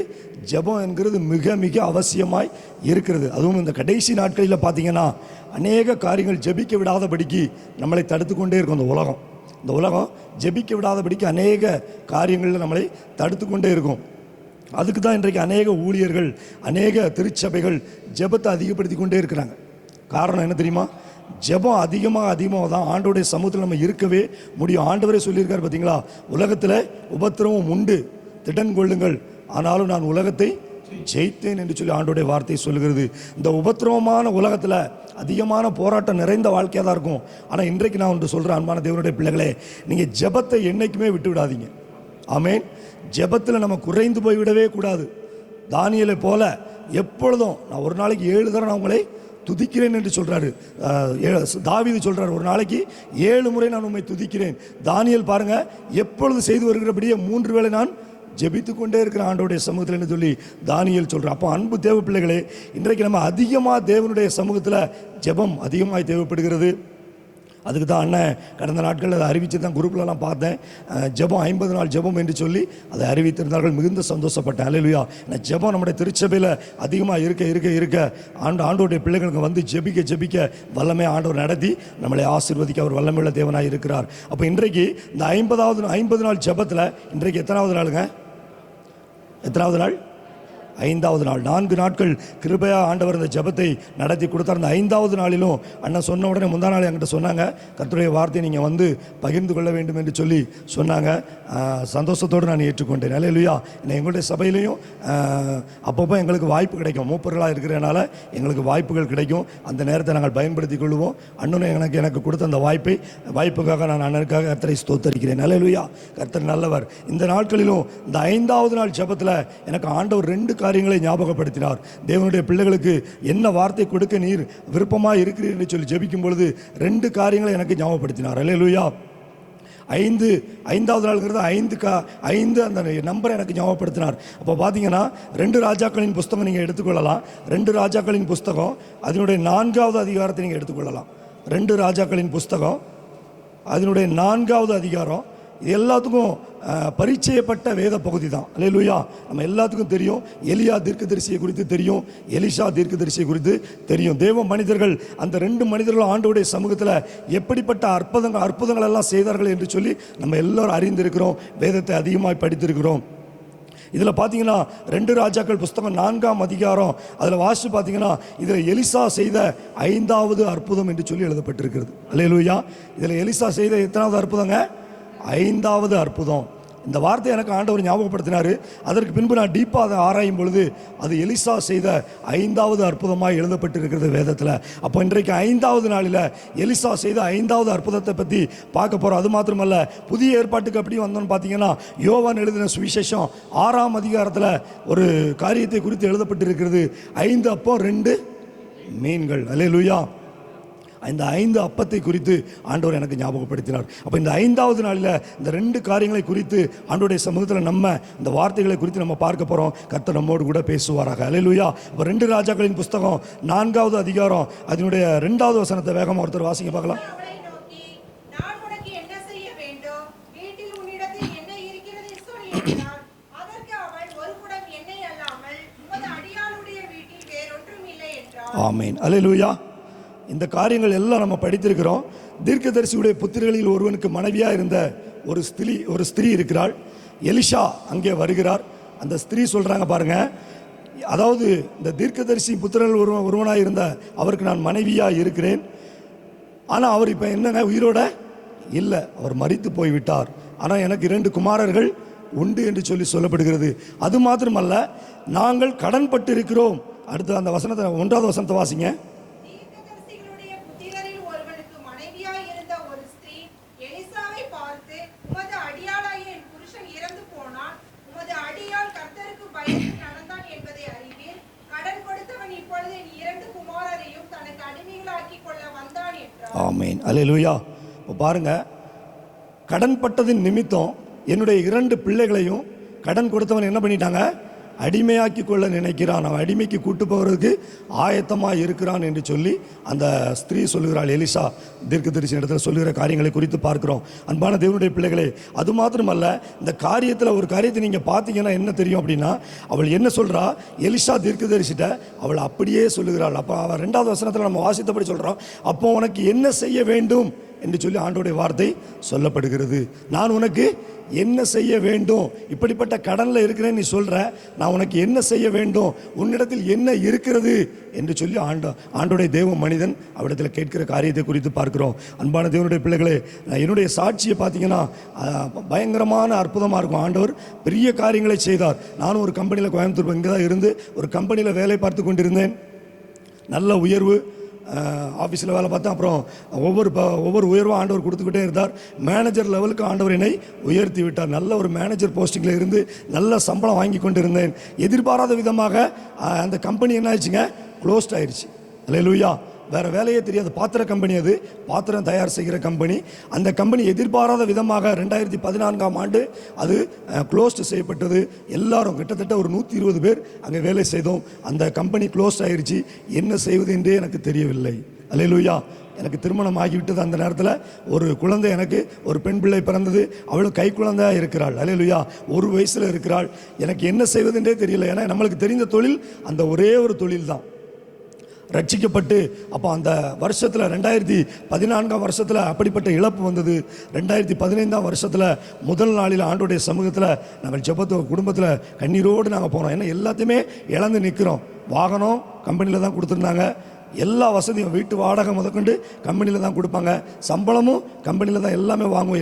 ஜெபம் என்கிறது மிக மிக அவசியமாய் இருக்கிறது. அதுவும் இந்த கடைசி நாட்களில் பார்த்தீங்கன்னா அநேக காரியங்கள் ஜெபிக்க விடாதபடிக்கு நம்மளை தடுத்து கொண்டே இருக்கும். இந்த உலகம் ஜெபிக்க விடாதபடிக்கு அநேக காரியங்களில் நம்மளை தடுத்து கொண்டே இருக்கும். அதுக்கு தான் இன்றைக்கு அநேக ஊழியர்கள், அநேக திருச்சபைகள் ஜெபத்தை அதிகப்படுத்தி கொண்டே இருக்கிறாங்க. காரணம் என்ன தெரியுமா? ஜெபம் அதிகமாக தான் ஆண்டவருடைய சமூகத்தில் நம்ம இருக்கவே முடியும். ஆண்டவரே சொல்லியிருக்கார் பார்த்தீங்களா, உலகத்தில் உபத்திரவம் உண்டு, திடன் கொள்ளுங்கள், ஆனாலும் நான் உலகத்தை ஜெயித்தேன் என்று சொல்லி ஆண்டோடைய வார்த்தை சொல்கிறது. இந்த உபத்திரவமான உலகத்தில் அதிகமான போராட்டம் நிறைந்த வாழ்க்கையாக தான் இருக்கும். ஆனால் இன்றைக்கு நான் ஒன்று சொல்கிறேன், அன்பான தேவனுடைய பிள்ளைகளே, நீங்கள் ஜெபத்தை என்றைக்குமே விட்டு விடாதீங்க. ஆமேன். ஜெபத்தில் நம்ம குறைந்து போய்விடவே கூடாது. தானியேலை போல எப்பொழுதும் நான் ஒரு நாளைக்கு 7 தடவை நான் உங்களை துதிக்கிறேன் என்று சொல்கிறாரு. தாவீது சொல்கிறார், ஒரு நாளைக்கு 7 முறை நான் உண்மை துதிக்கிறேன். தானியேல் பாருங்க, எப்பொழுது செய்து வருகிறபடியே 3 வேளை நான் ஜெபித்து கொண்டே இருக்கிற ஆண்டோடைய சமூகத்தில் என்று சொல்லி தானியேல் சொல்கிறார். அப்போ அன்பு தேவ பிள்ளைகளே, இன்றைக்கு நம்ம அதிகமாக தேவனுடைய சமூகத்தில் ஜெபம் அதிகமாக தேவைப்படுகிறது. அதுக்கு தான் அண்ணன் கடந்த நாட்களில் அதை அறிவித்து தான் குரூப்லலாம் பார்த்தேன். ஜெபம் 50 நாள் ஜெபம் என்று சொல்லி அதை அறிவித்திருந்தார்கள். மிகுந்த சந்தோஷப்பட்டேன். அல்லேலூயா. ஜெபம் நம்முடைய திருச்சபையில் அதிகமாக இருக்க ஆண்டோடைய பிள்ளைகளுக்கு வந்து ஜெபிக்க வல்லமே ஆண்டவர் நடத்தி நம்மளை ஆசீர்வதிக்க அவர் வல்லமையுள்ள தேவனாக இருக்கிறார். அப்போ இன்றைக்கு இந்த 50 நாள் ஜெபத்தில் இன்றைக்கு எத்தனாவது நாளுங்க? எத்தனாவது நாள்? 5வது நாள். 4 நாட்கள் கிருபையா ஆண்டவர் இந்த ஜெபத்தை நடத்தி கொடுத்தார். அந்த 5வது நாளிலும் அண்ணன் சொன்ன உடனே முந்தா நாள் என்கிட்ட சொன்னாங்க, கர்த்தருடைய வார்த்தையை நீங்கள் வந்து பகிர்ந்து கொள்ள வேண்டும் என்று சொல்லி சொன்னாங்க. சந்தோஷத்தோடு நான் ஏற்றுக்கொண்டேன். அல்லேலூயா. எங்களுடைய சபையிலையும் அப்பப்போ எங்களுக்கு வாய்ப்பு கிடைக்கும். மூப்பர்களாக இருக்கிறதுனால எங்களுக்கு வாய்ப்புகள் கிடைக்கும். அந்த நேரத்தை நாங்கள் பயன்படுத்தி கொள்வோம். அண்ணனும் எனக்கு கொடுத்த அந்த வாய்ப்புக்காக நான் அண்ணனுக்காக கர்த்தரை ஸ்தோத்தரிக்கிறேன். அல்லேலூயா. கர்த்தர் நல்லவர். இந்த நாட்களிலும் இந்த 5வது நாள் ஜெபத்தில் எனக்கு ஆண்டவர் 2 காரியங்களை ஞாபகப்படுத்தினார். தேவனுடைய பிள்ளைகளுக்கு என்ன வார்த்தை கொடுக்க நீர் விருப்பமாக இருக்கிறீர் என்று சொல்லி ஜெபிக்கும் பொழுது 2 காரியங்களை எனக்கு ஞாபகப்படுத்தினார். அல்லேலூயா. 5வது நாள்ங்கிறது 5 அந்த நம்பரை எனக்கு ஞாபகப்படுத்தினார். அப்போ பார்த்தீங்கன்னா 2 ராஜாக்களின் புஸ்தகம் நீங்கள் எடுத்துக்கொள்ளலாம். 2 ராஜாக்களின் புஸ்தகம் அதனுடைய 4வது அதிகாரத்தை நீங்கள் எடுத்துக்கொள்ளலாம். 2 ராஜாக்களின் புஸ்தகம் அதனுடைய 4வது அதிகாரம். இது எல்லாத்துக்கும் பரிச்சயப்பட்ட வேத பகுதி தான். அல்லேலூயா. நம்ம எல்லாத்துக்கும் தெரியும். எலியா தீர்க்கதரிசியை குறித்து தெரியும், எலிஷா தீர்க்கதரிசியை குறித்து தெரியும். தேவ மனிதர்கள், அந்த 2 மனிதர்களும் ஆண்டவருடைய சமூகத்தில் எப்படிப்பட்ட அற்புதங்கள் எல்லாம் செய்தார்கள் என்று சொல்லி நம்ம எல்லோரும் அறிந்திருக்கிறோம். வேதத்தை அதிகமாக படித்திருக்கிறோம். இதில் பார்த்தீங்கன்னா 2 ராஜாக்கள் புஸ்தகம் 4ஆம் அதிகாரம் அதில் வாசித்து பார்த்தீங்கன்னா இதில் எலிசா செய்த 5வது அற்புதம் என்று சொல்லி எழுதப்பட்டிருக்கிறது. அல்லேலூயா. இதில் எலிசா செய்த எத்தனாவது அற்புதங்க? 5வது அற்புதம். இந்த வார்த்தை எனக்கு ஆண்டவர் ஞாபகப்படுத்தினார். அதற்கு பின்பு நான் டீப்பாக அதை ஆராயும் பொழுது அது எலிசா செய்த 5வது அற்புதமாக எழுதப்பட்டிருக்கிறது வேதத்தில். அப்போ இன்றைக்கு 5வது நாளில் எலிசா செய்த 5வது அற்புதத்தை பற்றி பார்க்க போகிறோம். அது மாத்திரமல்ல, புதிய ஏற்பாட்டுக்கு எப்படி வந்தோன்னு பார்த்தீங்கன்னா யோவான் எழுதின சுவிசேஷம் 6ஆம் அதிகாரத்தில் ஒரு காரியத்தை குறித்து எழுதப்பட்டிருக்கிறது. 5 அப்பம் 2 மீன்கள். அல்லேலூயா. இந்த 5 அப்பத்தை குறித்து ஆண்டவர் எனக்கு ஞாபகப்படுத்தினார். அப்போ இந்த 5வது நாளில் இந்த 2 காரியங்களை குறித்து ஆண்டவருடைய சமூகத்தில் நம்ம இந்த வார்த்தைகளை குறித்து நம்ம பார்க்க போகிறோம். கர்த்தர் நம்மோடு கூட பேசுவாராக. அல்லேலூயா. இப்போ 2 ராஜாக்களின் புஸ்தகம் 4வது அதிகாரம் அதனுடைய 2வது வசனத்தை வேகமாக ஒருத்தர் வாசிங்க பார்க்கலாம். ஆமேன். அல்லேலூயா. இந்த காரியங்கள் எல்லாம் நம்ம படித்திருக்கிறோம். தீர்க்கதரிசியுடைய புத்திரர்களில் ஒருவனுக்கு மனைவியாக இருந்த ஒரு ஸ்திரீ இருக்கிறாள். எலிஷா அங்கே வருகிறார். அந்த ஸ்திரீ சொல்கிறாங்க பாருங்க, அதாவது இந்த தீர்க்கதரிசி புத்திரர்கள் ஒருவனாக இருந்த அவருக்கு நான் மனைவியாக இருக்கிறேன். ஆனால் அவர் இப்போ என்னங்க உயிரோட இல்லை, அவர் மரித்து போய்விட்டார். ஆனால் எனக்கு 2 குமாரர்கள் உண்டு என்று சொல்லி சொல்லப்படுகிறது. அது மாத்திரமல்ல, நாங்கள் கடன் பட்டு இருக்கிறோம். அடுத்து அந்த வசனத்தை 1வது வசனத்தை வாசிங்க. ஆமேன். அல்லேலூயா. இப்போ பாருங்க, கடன் பட்டதின் நிமித்தம் என்னுடைய 2 பிள்ளைகளையும் கடன் கொடுத்தவன் என்ன பண்ணிட்டாங்க, அடிமையாக்கி கொள்ள நினைக்கிறான், அவன் அடிமைக்கு கூட்டு போகிறதுக்கு ஆயத்தமாக இருக்கிறான் என்று சொல்லி அந்த ஸ்திரீ சொல்லுகிறாள். எலிசா தீர்க்கதரிசி இடத்துல சொல்லுகிற காரியங்களை குறித்து பார்க்கிறோம். அன்பான தேவனுடைய பிள்ளைகளே, அது மாத்திரமல்ல, இந்த காரியத்தில் ஒரு காரியத்தை நீங்கள் பார்த்தீங்கன்னா என்ன தெரியும் அப்படின்னா, அவள் என்ன சொல்கிறா, எலிசா தீர்க்கதரிசிட்ட அவள் அப்படியே சொல்லுகிறாள். அப்போ அவள் 2வது வசனத்தில் நம்ம வாசித்தபடி சொல்கிறோம், அப்போ உனக்கு என்ன செய்ய வேண்டும் என்று சொல்லி ஆண்டவருடைய வார்த்தை சொல்லப்படுகிறது. நான் உனக்கு என்ன செய்ய வேண்டும், இப்படிப்பட்ட கடனில் இருக்கிறேன் நீ சொல்கிற, நான் உனக்கு என்ன செய்ய வேண்டும், உன்னிடத்தில் என்ன இருக்கிறது என்று சொல்லி ஆண்டோடைய தேவ மனிதன் அவரிடத்தில் கேட்கிற காரியத்தை குறித்து பார்க்கிறோம். அன்பான தேவனுடைய பிள்ளைகளே, என்னுடைய சாட்சியை பார்த்தீங்கன்னா பயங்கரமான அற்புதமாக இருக்கும். ஆண்டவர் பெரிய காரியங்களை செய்தார். நானும் ஒரு கம்பெனியில், கோயம்புத்தூர் இங்கே தான் இருந்து ஒரு கம்பெனியில் வேலை பார்த்து கொண்டிருந்தேன். நல்ல உயர்வு, ஆஃபீஸில் வேலை பார்த்தேன். அப்புறம் ஒவ்வொரு உயர்வாக ஆண்டவர் கொடுத்துக்கிட்டே இருந்தார். மேனேஜர் லெவலுக்கு ஆண்டவர் என்னை உயர்த்தி விட்டார். நல்ல ஒரு மேனேஜர் போஸ்டிங்கில் இருந்து நல்ல சம்பளம் வாங்கி கொண்டு இருந்தேன். எதிர்பாராத விதமாக அந்த கம்பெனி என்ன ஆயிடுச்சுங்க, க்ளோஸ்ட் ஆயிடுச்சு. அல்லேலூயா. வேறு வேலையே தெரியாது. பாத்திர கம்பெனி, அது பாத்திரம் தயார் செய்கிற கம்பெனி. அந்த கம்பெனி எதிர்பாராத விதமாக 2014ஆம் ஆண்டு அது க்ளோஸ்டு செய்யப்பட்டது. எல்லாரும் கிட்டத்தட்ட ஒரு 120 பேர் அங்கே வேலை செய்தோம். அந்த கம்பெனி க்ளோஸ்ட் ஆயிடுச்சு. என்ன செய்வது என்றே எனக்கு தெரியவில்லை. அல்லேலூயா. எனக்கு திருமணம் ஆகிவிட்டது. அந்த நேரத்தில் ஒரு குழந்தை, எனக்கு ஒரு பெண் பிள்ளை பிறந்தது. அவளும் கை குழந்தையாக இருக்கிறாள். அல்லேலூயா. 1 வயசில் இருக்கிறாள். எனக்கு என்ன செய்வது என்றே தெரியல. ஏன்னா நம்மளுக்கு தெரிந்த தொழில் அந்த ஒரே ஒரு தொழில் தான். ரட்சிக்கப்பட்டு அப்போ அந்த வருஷத்தில் 2014ஆம் வருஷத்தில் அப்படிப்பட்ட இழப்பு வந்தது. 2015ஆம் வருஷத்தில் முதல் நாளில் ஆண்டோடைய சமூகத்தில் நாங்கள் ஜெபத்து குடும்பத்தில் கண்ணீரோடு நாங்கள் போனோம். ஏன்னா எல்லாத்தையுமே இழந்து நிற்கிறோம். வாகனம் கம்பெனியில் தான் கொடுத்துருந்தாங்க, எல்லா வசதியும், வீட்டு வாடகை முதற்கொண்டு கம்பெனியில் தான் கொடுப்பாங்க, சம்பளமும் கம்பெனியில் தான் எல்லாமே வாங்குவோம்.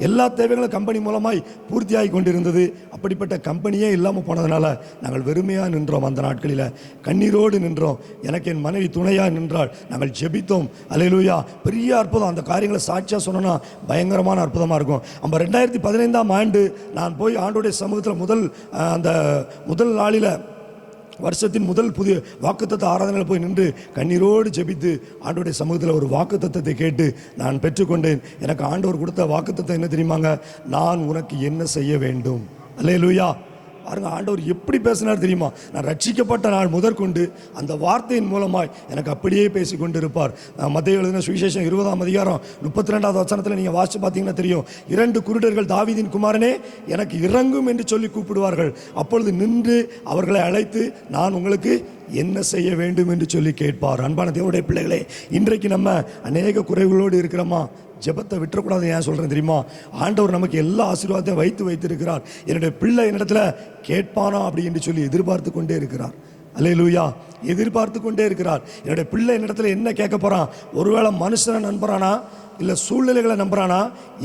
எல்லா தேவைகளும் கம்பெனி மூலமாய் பூர்த்தியாகி கொண்டிருந்தது. அப்படிப்பட்ட கம்பெனியே இல்லாமல் போனதுனால நாங்கள் வெறுமையாக நின்றோம். அந்த நாட்களில் கண்ணீரோடு நின்றோம். எனக்கு என் மனைவி துணையாக நின்றாள். நாங்கள் ஜெபித்தோம். அல்லேலூயா. பெரிய அற்புதம். அந்த காரியங்களை சாட்சியாக சொன்னோன்னா பயங்கரமான அற்புதமாக இருக்கும். நம்ம 2015ஆம் ஆண்டு நான் போய் ஆண்டோடைய சமூகத்தில் முதல் நாளில் வருஷத்தின் முதல் புதிய வாக்குத்தத்த ஆராதனையில் போய் நின்று கண்ணீரோடு ஜெபித்து ஆண்டவருடைய சமூகத்தில் ஒரு வாக்குத்தத்தத்தை கேட்டு நான் பெற்றுக்கொண்டேன். எனக்கு ஆண்டவர் கொடுத்த வாக்குத்தத்தம் என்ன தெரியுமாங்க, நான் உனக்கு என்ன செய்ய வேண்டும். அல்லேலூயா. பாருங்க, ஆண்டவர் எப்படி பேசினார் தெரியுமா. நான் ரட்சிக்கப்பட்ட நாள் முதற்கொண்டு அந்த வார்த்தையின் மூலமாய் எனக்கு அப்படியே பேசி கொண்டு இருப்பார். மத்தேயு எழுதின சுவிசேஷம் 20ஆம் அதிகாரம் 32வது வசனத்தில் நீங்கள் வாசித்து பார்த்தீங்கன்னா தெரியும். 2 குருடர்கள் தாவீதின் குமாரனே எனக்கு இறங்கும் என்று சொல்லி கூப்பிடுவார்கள். அப்பொழுது நின்று அவர்களை அழைத்து நான் உங்களுக்கு என்ன செய்ய வேண்டும் என்று சொல்லி கேட்பார். அன்பான தேவனுடைய பிள்ளைகளே, இன்றைக்கு நம்ம அநேக குறைகளோடு இருக்கிறோமா? ஜெபத்தை விட்டுறக்கூடாது. ஏன் சொல்கிறேன் தெரியுமா? ஆண்டவர் நமக்கு எல்லா ஆசீர்வாதத்தையும் வைத்திருக்கிறார். என்னுடைய பிள்ளை என்னிடத்துல கேட்பானா அப்படி என்று சொல்லி எதிர்பார்த்து கொண்டே இருக்கிறார். அல்லேலூயா. எதிர்பார்த்து கொண்டே இருக்கிறார். என்னுடைய பிள்ளை என்னிடத்துல என்ன கேட்க போகிறான்? ஒருவேளை மனுஷனை நம்புறானா, இல்லை சூழ்நிலைகளை நம்புறானா,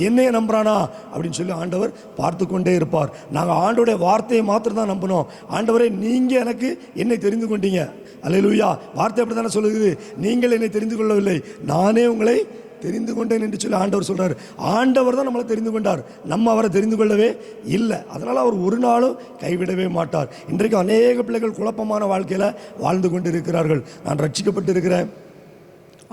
என்னைய நம்புறானா அப்படின்னு சொல்லி ஆண்டவர் பார்த்து கொண்டே இருப்பார். நாங்கள் ஆண்டோடைய வார்த்தையை மாத்திரம் தான் நம்பணும். ஆண்டவரே, நீங்கள் எனக்கு என்னை தெரிந்து கொண்டீங்க. அல்லேலூயா. வார்த்தை அப்படி தானே சொல்லுது, நீங்கள் என்னை தெரிந்து கொள்ளவில்லை, நானே உங்களை தெரிந்து கொண்டேன் என்று சொல்லி ஆண்டவர் சொல்றார். ஆண்டவர் தான் நம்மளை தெரிந்து கொண்டார், நம்ம அவரை தெரிந்து கொள்ளவே இல்லை. அதனால் அவர் ஒரு நாளும் கைவிடவே மாட்டார். இன்றைக்கு அநேக பிள்ளைகள் குழப்பமான வாழ்க்கையில் வாழ்ந்து கொண்டு இருக்கிறார்கள். நான் ரட்சிக்கப்பட்டு இருக்கிறேன்,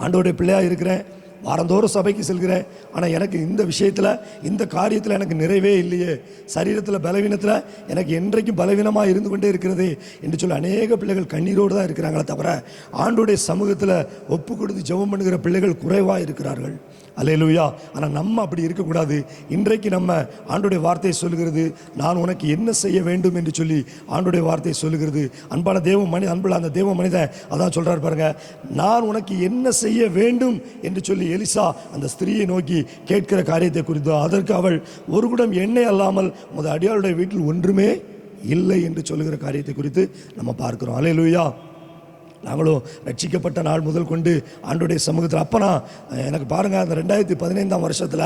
ஆண்டவருடைய பிள்ளையாக இருக்கிறேன், வாரந்தோறும் சபைக்கு செல்கிறேன். ஆனால் எனக்கு இந்த விஷயத்தில், இந்த காரியத்தில் எனக்கு நிறைவே இல்லையே, சரீரத்தில் பலவீனத்தில் எனக்கு என்றைக்கும் பலவீனமாக இருந்து கொண்டே இருக்கிறதே என்று சொல்லி அநேக பிள்ளைகள் கண்ணீரோடு தான் இருக்கிறாங்களே தவிர ஆண்டோடைய சமூகத்தில் ஒப்பு கொடுத்து ஜெபம் பண்ணுகிற பிள்ளைகள் குறைவாக இருக்கிறார்கள். அல்லேலூயா. ஆனால் நம்ம அப்படி இருக்கக்கூடாது. இன்றைக்கு நம்ம ஆண்டோடைய வார்த்தையை சொல்லுகிறது, நான் உனக்கு என்ன செய்ய வேண்டும் என்று சொல்லி ஆண்டோடைய வார்த்தையை சொல்லுகிறது. அன்பான அன்புள்ள அந்த தேவ மனிதன் அதான் சொல்கிறார் பாருங்க, நான் உனக்கு என்ன செய்ய வேண்டும் என்று சொல்லி எலிசா அந்த ஸ்திரீயை நோக்கி கேட்கிற காரியத்தை குறித்து, அதற்கு அவள் ஒரு குடம் எண்ணெய் அல்லாமல் உமது அடியாளுடைய வீட்டில் ஒன்றுமே இல்லை என்று சொல்லுகிற காரியத்தை குறித்து நம்ம பார்க்கிறோம். அல்லேலூயா. நாங்களும் ரட்சிக்கப்பட்ட நாள் முதல் கொண்டு ஆண்டோடைய சமூகத்தில், அப்பனா எனக்கு பாருங்கள், அந்த 2015ஆம் வருஷத்தில்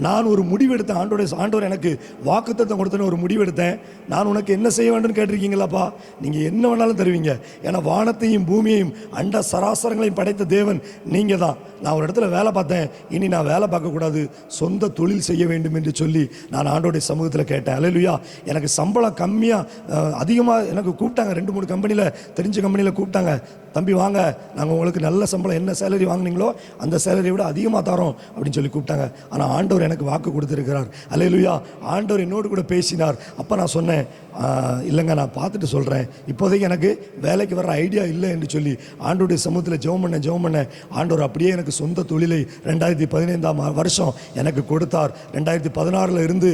நான் ஒரு முடிவெடுத்தேன். ஆண்டவர் எனக்கு வாக்குத்தத்தம் கொடுத்தேன்னு ஒரு முடிவெடுத்தேன். நான் உனக்கு என்ன செய்ய வேண்டும்னு கேட்டிருக்கீங்களாப்பா, நீங்கள் என்ன வேணாலும் தருவீங்க. ஏன்னா வானத்தையும் பூமியையும் அண்ட சராசரங்களையும் படைத்த தேவன் நீங்கள் தான். நான் ஒரு இடத்துல வேலை பார்த்தேன், இனி நான் வேலை பார்க்கக்கூடாது, சொந்த தொழில் செய்ய வேண்டும் என்று சொல்லி நான் ஆண்டோடைய சமூகத்தில் கேட்டேன். அல்லேலூயா. எனக்கு சம்பளம் கம்மியாக அதிகமாக எனக்கு கூப்பிட்டாங்க. 2-3 கம்பெனியில், தெரிஞ்ச கம்பெனியில் கூப்பிட்டாங்க. தம்பி வாங்க, நாங்கள் உங்களுக்கு நல்ல சம்பளம், என்ன சேலரி வாங்குனீங்களோ அந்த சேலரியை விட அதிகமாக தரோம் அப்படின்னு சொல்லி கூப்பிட்டாங்க. ஆனால் ஆண்டவர் எனக்கு வாக்கு கொடுத்துருக்கிறார். அல்லேலூயா. ஆண்டவர் என்னோடு கூட பேசினார். அப்போ நான் சொன்னேன், இல்லைங்க நான் பார்த்துட்டு சொல்கிறேன், இப்போதைக்கு எனக்கு வேலைக்கு வர ஐடியா இல்லை என்று சொல்லி ஆண்டோடைய சமூகத்தில் ஜெபம் பண்ணேன். ஆண்டவர் அப்படியே எனக்கு சொந்த தொழிலை 2015 வருஷம் எனக்கு கொடுத்தார். 2016 இருந்து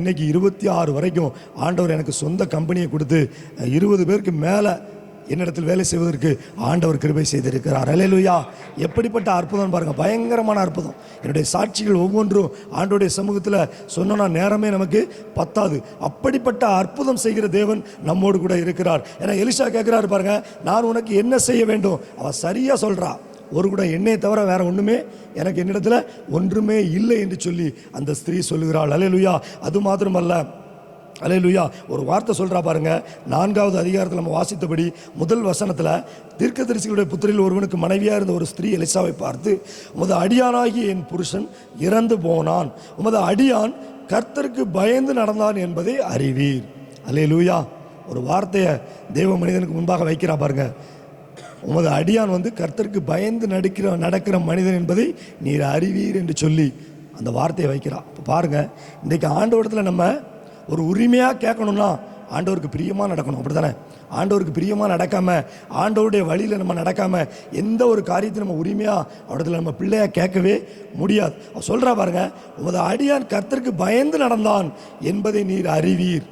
இன்னைக்கு 26 வரைக்கும் ஆண்டவர் எனக்கு சொந்த கம்பெனியை கொடுத்து 20 பேருக்கு மேலே என்னிடத்தில் வேலை செய்வதற்கு ஆண்டவர் கிருபை செய்திருக்கிறார். அல்லேலூயா. எப்படிப்பட்ட அற்புதம் பாருங்க, பயங்கரமான அற்புதம். என்னுடைய சாட்சிகள் ஒவ்வொன்றும் ஆண்டோடைய சமூகத்தில் சொன்னா நேரமே நமக்கு பத்தாது. அப்படிப்பட்ட அற்புதம் செய்கிற தேவன் நம்மோடு கூட இருக்கிறார். ஏன்னா எலிஷா கேட்கிறாரு பாருங்க, நான் உனக்கு என்ன செய்ய வேண்டும்? அவன் சரியா சொல்றா, ஒரு கூட எண்ணெயை தவிர வேற ஒன்றுமே எனக்கு என்னிடத்துல ஒன்றுமே இல்லை என்று சொல்லி அந்த ஸ்திரீ சொல்லுகிறாள். அல்லேலூயா. அது மாத்திரமல்ல, அல்லேலூயா, ஒரு வார்த்தை சொல்றா பாருங்க. 4வது அதிகாரத்தில் நம்ம வாசித்தபடி முதல் வசனத்தில், தீர்க்கதரிசிகளுடைய புத்திரில் ஒருவனுக்கு மனைவியா இருந்த ஒரு ஸ்திரீ எலிசாவை பார்த்து, உமது அடியானாகி என் புருஷன் இறந்து போனான், உமது அடியான் கர்த்தருக்கு பயந்து நடந்தான் என்பதை அறிவீர். அல்லேலூயா. ஒரு வார்த்தையை தேவ மனிதனுக்கு முன்பாக வைக்கிறா பாருங்க. உமது அடியான் கர்த்தருக்கு பயந்து நடக்கிற மனிதன் என்பதை நீர் அறிவீர் என்று சொல்லி அந்த வார்த்தையை வைக்கிறா. இப்போ பாருங்க, இன்றைக்கு ஆண்டவரிடத்தில் நம்ம ஒரு உரிமையாக கேட்கணும்னா ஆண்டவருக்கு பிரியமாக நடக்கணும். அப்படி தானே? ஆண்டவருக்கு பிரியமாக நடக்காமல், ஆண்டவருடைய வழியில் நம்ம நடக்காமல் எந்த ஒரு காரியத்தை நம்ம உரிமையாக அவரிடத்தில் நம்ம பிள்ளையாக கேட்கவே முடியாது. அவர் சொல்கிறா பாருங்க, உமது அடியான் கர்த்தருக்கு பயந்து நடந்தான் என்பதை நீர் அறிவீர்.